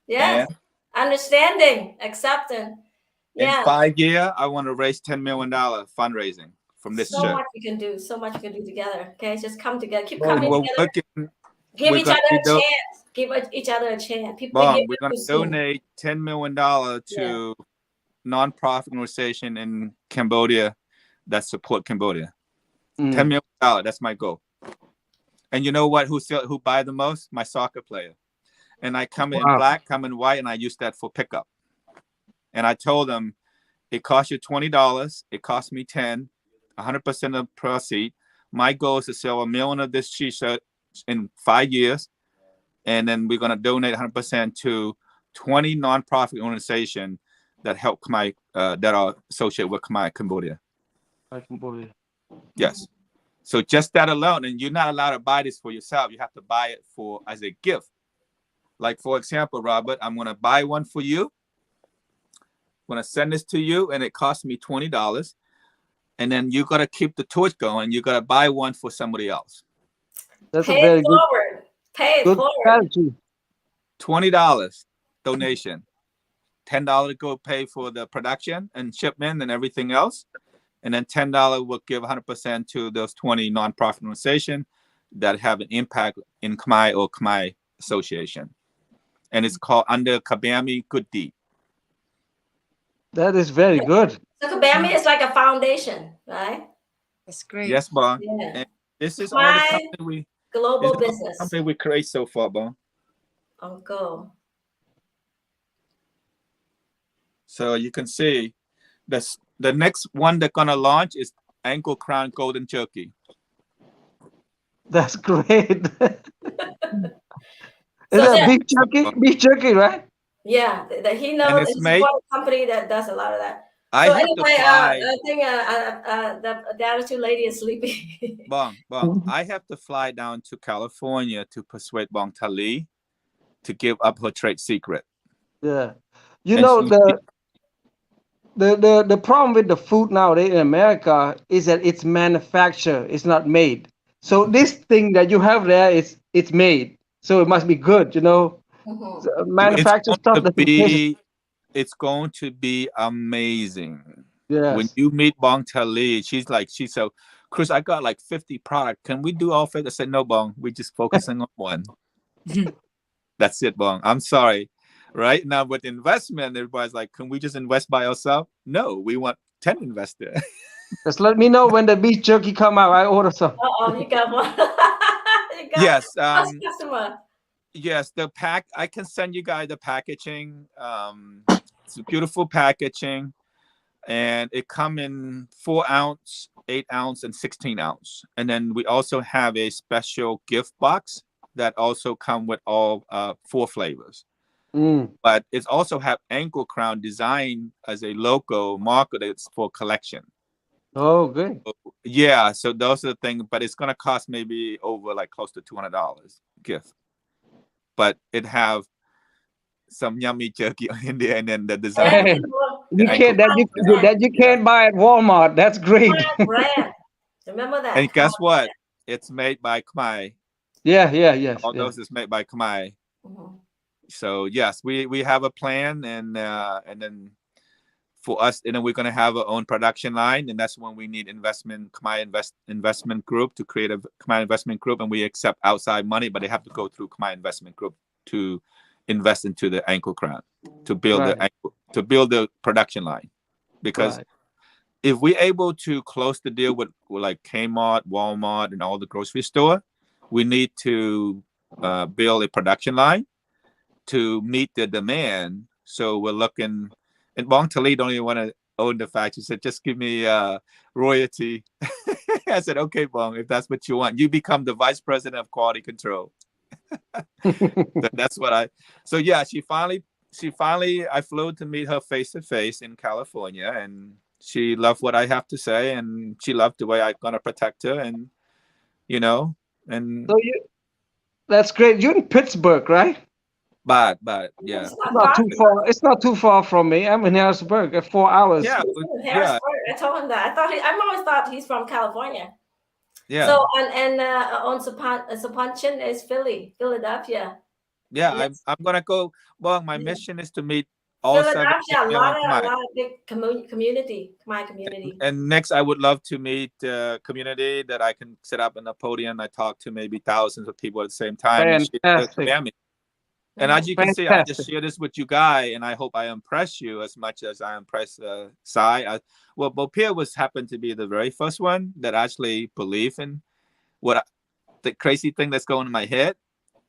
Yes. And Understanding, acceptance. in Yeah. 5 years, I want to raise $10 million fundraising from this So church. much you can do. So much you can do together. Okay. Just come together. Keep And coming we're together. working. Give We're each gonna other be a chance. Give each other a chance. People they give we're it gonna too soon. donate $10 million to nonprofit organization in Cambodia that support Cambodia. $10 million. That's my goal. And you know what? Who buy the most? My soccer player. And I come in black, come in white, and I use that for pickup. And I told them it costs you $20. It cost me 10, 100% of proceed. My goal is to sell 1 million of this t-shirt in 5 years. And then we're gonna donate 100% to 20 nonprofit organizations that help Khmer, that are associated with Khmer Cambodia. Cambodia. Yes. So just that alone, and you're not allowed to buy this for yourself. You have to buy it as a gift. Like, for example, Robert, I'm going to buy one for you. I'm going to send this to you, and it costs me $20. And then you got to keep the torch going. You got to buy one for somebody else. That's Pay a very it forward. Pay it good forward. strategy. $20 donation. $10 to go pay for the production and shipment and everything else. And then $10 will give 100% to those 20 nonprofit organizations that have an impact in Khmer or Khmer Association. And it's called Under Kabami Good Deed. That is very good. So Kabami is like a foundation, right? That's great. Yes, Bon. Yeah. And this is all the company global business. we create so far, Bon. Uncle. So you can see the next one they're gonna launch is Ankle Crown Golden Jerky. That's great. Is So that beef jerky? Beef jerky, right? Yeah, that he knows. And it's made. One company that does a lot of that. I So have anyway, to fly. I think the attitude lady is sleepy. Bong, I have to fly down to California to persuade Bong Tali to give up her trade secret. Yeah, you know the problem with the food nowadays in America is that it's manufactured, it's not made. So this thing that you have there is it's made, so it must be good, you know. So manufactured stuff it's going to be amazing. Yes. When you meet Bong Tali, she's so, Chris, I got like 50 products. Can we do all 50? I said, no, Bong, we're just focusing on one. That's it, Bong. I'm sorry. Right now with investment, everybody's like, can we just invest by ourselves? No, we want 10 investors. Just let me know when the beef jerky come out. I order some. You got one. You got Yes. customer. Yes, I can send you guys the packaging. It's a beautiful packaging, and it come in 4 ounce, 8 ounce, and 16 ounce. And then we also have a special gift box that also come with all 4 flavors. But it's also have Ankle Crown designed as a logo marketed for collection. Oh, good. Yeah, so those are the things, but it's gonna cost maybe over like close to $200 gift. But it have some yummy jerky in there, and then the design. You can't buy at Walmart. That's great. Brand. Remember that. And guess what? It's made by Khmer. Yes. All those is made by Khmer. So yes, we have a plan, and then for us, and then we're gonna have our own production line, and that's when we need Khmer investment group to create a Khmer investment group, and we accept outside money, but they have to go through Khmer investment group to invest into the ankle crown to build Right. the production line, because Right. if we're able to close the deal with like Kmart, Walmart, and all the grocery store, we need to build a production line to meet the demand. So we're looking, and Bong Tali don't even want to own the factory. He said, just give me royalty. I said, okay, Bong, if that's what you want, you become the vice president of quality control. That's what so yeah, she finally, I flew to meet her face to face in California, and she loved what I have to say, and she loved the way I'm gonna protect her, and you know, and So that's great. You're in Pittsburgh, right? but yeah, It's not far. It's not too far from me. I'm in Harrisburg at 4 hours. yeah, He's from yeah, Harrisburg. I told him that. I've always thought he's from California. yeah. So on Sapunchin is Philadelphia. Yeah, Yes. I'm gonna go. Well, my Yeah. mission is to meet all 17 Philadelphia, a million lot Khmer. of big community, Khmer community. And next, I would love to meet community that I can sit up in a podium. I talk to maybe thousands of people at the same time and share the Fantastic. commandment. And as you can see, I just Fantastic. share this with you guys, and I hope I impress you as much as I impress Sai. Well, Bopia happened to be the very first one that actually believed in the crazy thing that's going in my head.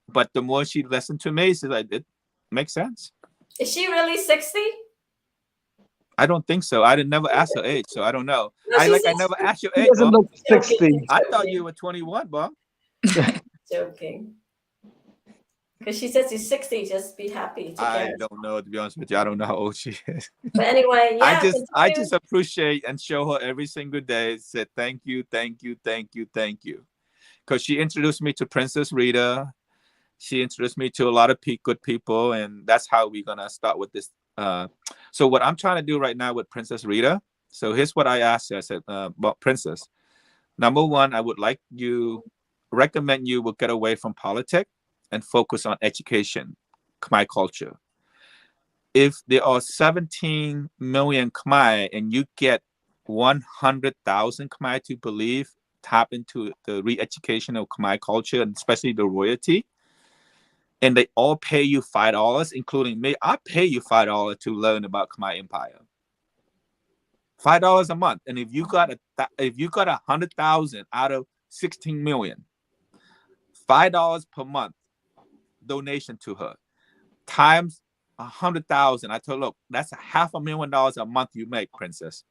But the more she listened to me, she's like, it makes sense. Is she really 60? I don't think so. I didn't never ask her age, so I don't know. No, I she's never asked your He age, doesn't Bob. look 60. I thought you were 21, Bob. joking. Because she says she's 60, just be happy. I don't know, to be honest with you. I don't know how old she is. But anyway, yeah. I just appreciate and show her every single day. Said thank you, thank you, thank you, thank you. Because she introduced me to Princess Rita. She introduced me to a lot of good people, and that's how we're gonna start with this. So what I'm trying to do right now with Princess Rita. So here's what I asked her. I said, about Princess. Number one, I would recommend you will get away from politics and focus on education, Khmer culture. If there are 17 million Khmer and you get 100,000 Khmer to tap into the re-education of Khmer culture, and especially the royalty, and they all pay you $5, including me, I pay you $5 to learn about Khmer Empire. $5 a month. And if you got 100,000 out of 16 million, $5 per month donation to her times 100,000. I told her, look, that's $500,000 a month you make, Princess.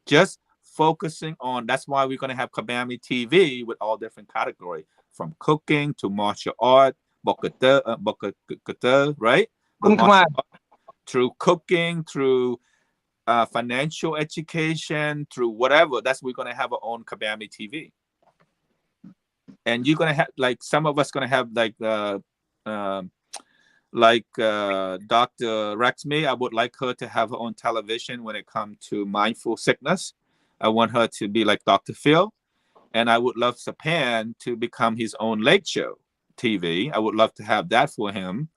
Just focusing on, that's why we're going to have Kabami TV with all different categories, from cooking to martial art, bokata, right? Through cooking, through financial education, through whatever. That's we're going to have our own Kabami TV. And you're going to have, like, some of us going to have Dr. Rexme. I would like her to have her own television when it comes to mindful sickness. I want her to be like Dr. Phil. And I would love Sapan to become his own late show TV. I would love to have that for him.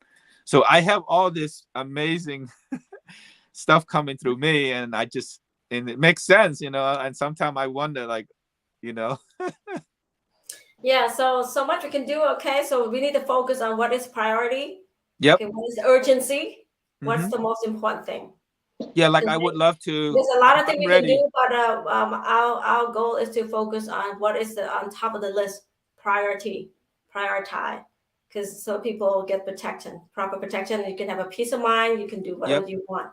So I have all this amazing stuff coming through me, and it makes sense, and sometimes I wonder, like, Yeah, so much we can do. Okay, so we need to focus on what is priority. Yep. Okay, what is the urgency? What's the most important thing? Yeah, like I would love to. There's a lot of things we can do, but our goal is to focus on what is on top of the list, prioritize, because so people get proper protection. You can have a peace of mind. You can do whatever you want.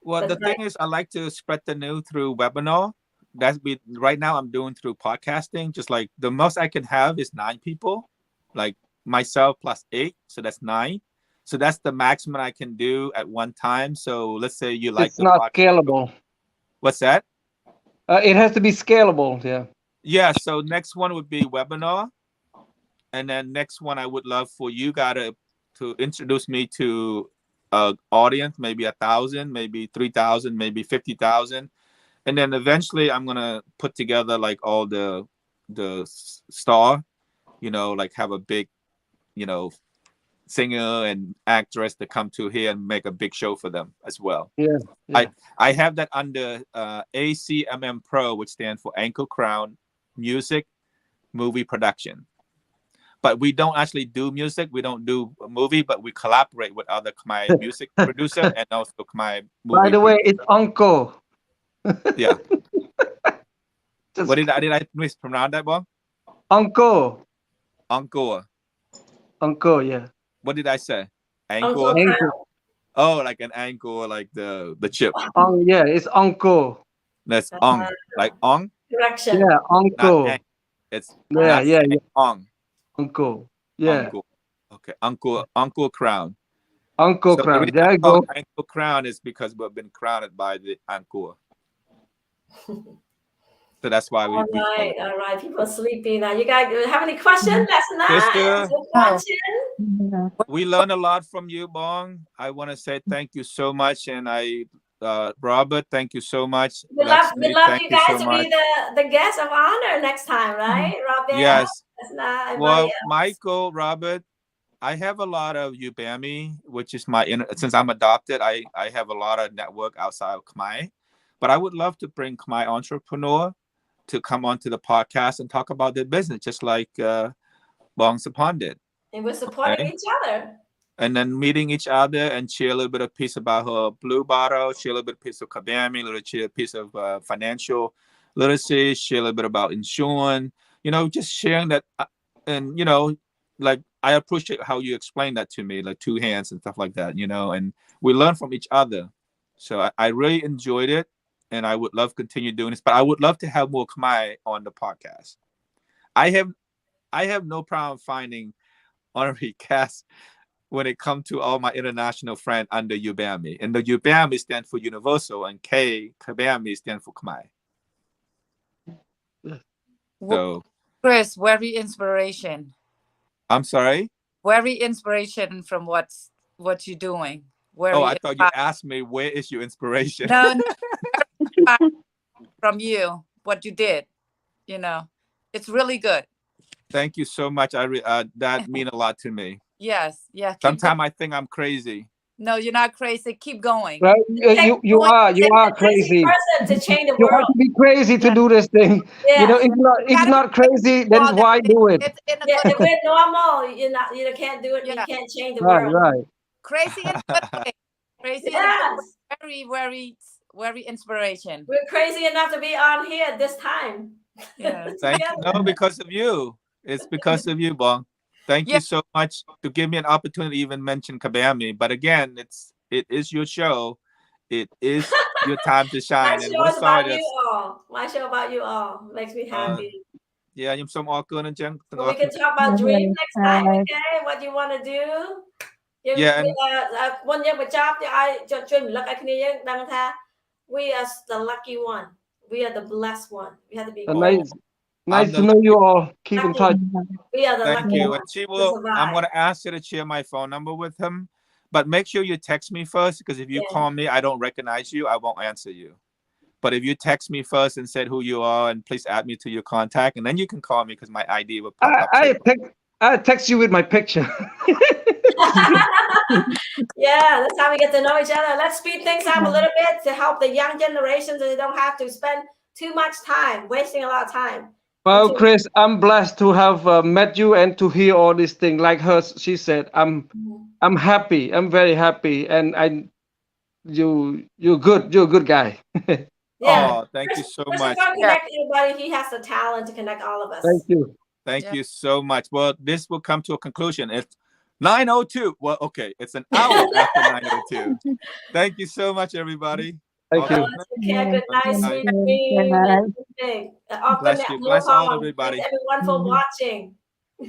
Well, the thing is, I like to spread the news through webinar. Right now I'm doing through podcasting. Just like the most I can have is 9 people, like myself plus 8, so that's 9. So that's the maximum I can do at one time. So let's say you like it's not scalable. What's that? It has to be scalable. Yeah. Yeah. So next one would be webinar, and then next one I would love for you guys to introduce me to audience, maybe 1,000, maybe 3,000, maybe 50,000. And then eventually I'm going to put together like all the star, like have a big, singer and actress to come to here and make a big show for them as well. Yeah. I have that under ACMM Pro, which stands for Ankle Crown Music Movie Production. but we don't actually do music. We don't do a movie, but we collaborate with other Khmer music producer and also Khmer By movie the way, producer. it's uncle. Yeah. Just What did I mispronounce that, Bong? uncle. Encore. Uncle, yeah. What did I say? Uncle Encore? Crown. Uncle. Oh, like an anchor, like the chip. Yeah, it's uncle. That's ong, like ong, Correction. Yeah, not uncle. ang. It's Yeah, not yeah, ang, yeah. ong. Uncle. Yeah. Uncle. Okay, uncle crown. Uncle So the Crown. reason There I you call go. it uncle crown is because we've been crowned by the anchor. So that's why we call it. All right. People are sleepy now. You guys have any questions? That's Sister, Yeah. we learn a lot from you, Bong. I want to say thank you so much, and Robert, thank you so much. We Let's love thank you you so guys to much. be the guest of honor next time, right? Robert, Yes. everybody Well, else. Michael, Robert, I have a lot of Ubami, which is since I'm adopted, I have a lot of network outside of Khmer. But I would love to bring Khmer entrepreneur to come onto the podcast and talk about their business, just like Bong Sapon did. And we're supporting each other. And then meeting each other and share a little bit of piece about her blue bottle, share a little bit of piece of Kabami, a little piece of financial literacy, share a little bit about insurance, just sharing that. And, like, I appreciate how you explained that to me, like 2 hands and stuff like that, and we learn from each other. So I really enjoyed it. And I would love to continue doing this, but I would love to have more Khmer on the podcast. I have no problem finding honorary guests when it comes to all my international friends under Ubami. And the Ubami stand for Universal and Kabami stand for Khmer. So, Chris, very inspiration. I'm sorry? Very inspiration from what you're doing. I thought you asked me, where is your inspiration? No, from you, what you did, it's really good. Thank you so much. That means a lot to me. Yes, yeah. Sometimes I think I'm crazy. No, you're not crazy. Keep going. Right? You are crazy. Person to change the You have world. to be crazy to do this thing. Yeah. If you're not crazy, then why do it? If we're normal, you can't do it. You can't change the world. Right. Crazy in a good way. Crazy in a good way. Very, very, very inspiration. We're crazy enough to be on here at this time. Yeah. Thank you. No, because of you. It's because of you, Bong. Thank you so much to give me an opportunity to even mention Kabami. But again, it is your show. It is your time to shine. My show is about you all. My show about you all makes me happy. Yeah, you're some awkward and junk. We can talk about dreams next time, okay? What you want to do? Yeah. One year with job, I just dream look at me. We are the lucky one. We are the blessed one. We have to be nice to know you all. Keep in touch. We are the Thank lucky you. one. I'm going to ask you to share my phone number with him, but make sure you text me first, because if you call me, I don't recognize you, I won't answer you. But if you text me first and said who you are and please add me to your contact, and then you can call me because my ID will pop up. I text you with my picture. Yeah, that's how we get to know each other. Let's speed things up a little bit to help the young generations so they don't have to spend too much time, wasting a lot of time. Well, Chris, I'm blessed to have met you and to hear all these things. Like she said, I'm happy. I'm very happy, and you're good. You're a good guy. Yeah. Oh, thank you so much. Connect everybody. He has the talent to connect all of us. Thank you. Thank you so much. Well, this will come to a conclusion. It's 9:02. Well, okay, it's an hour after 9:02. Thank you so much, everybody. Thank you. Good night, sweet dreams. Bless you. Bless all everybody. Thanks everyone for watching.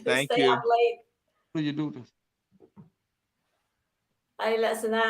Thank Stay you. up late. How do you do this? Ay, listen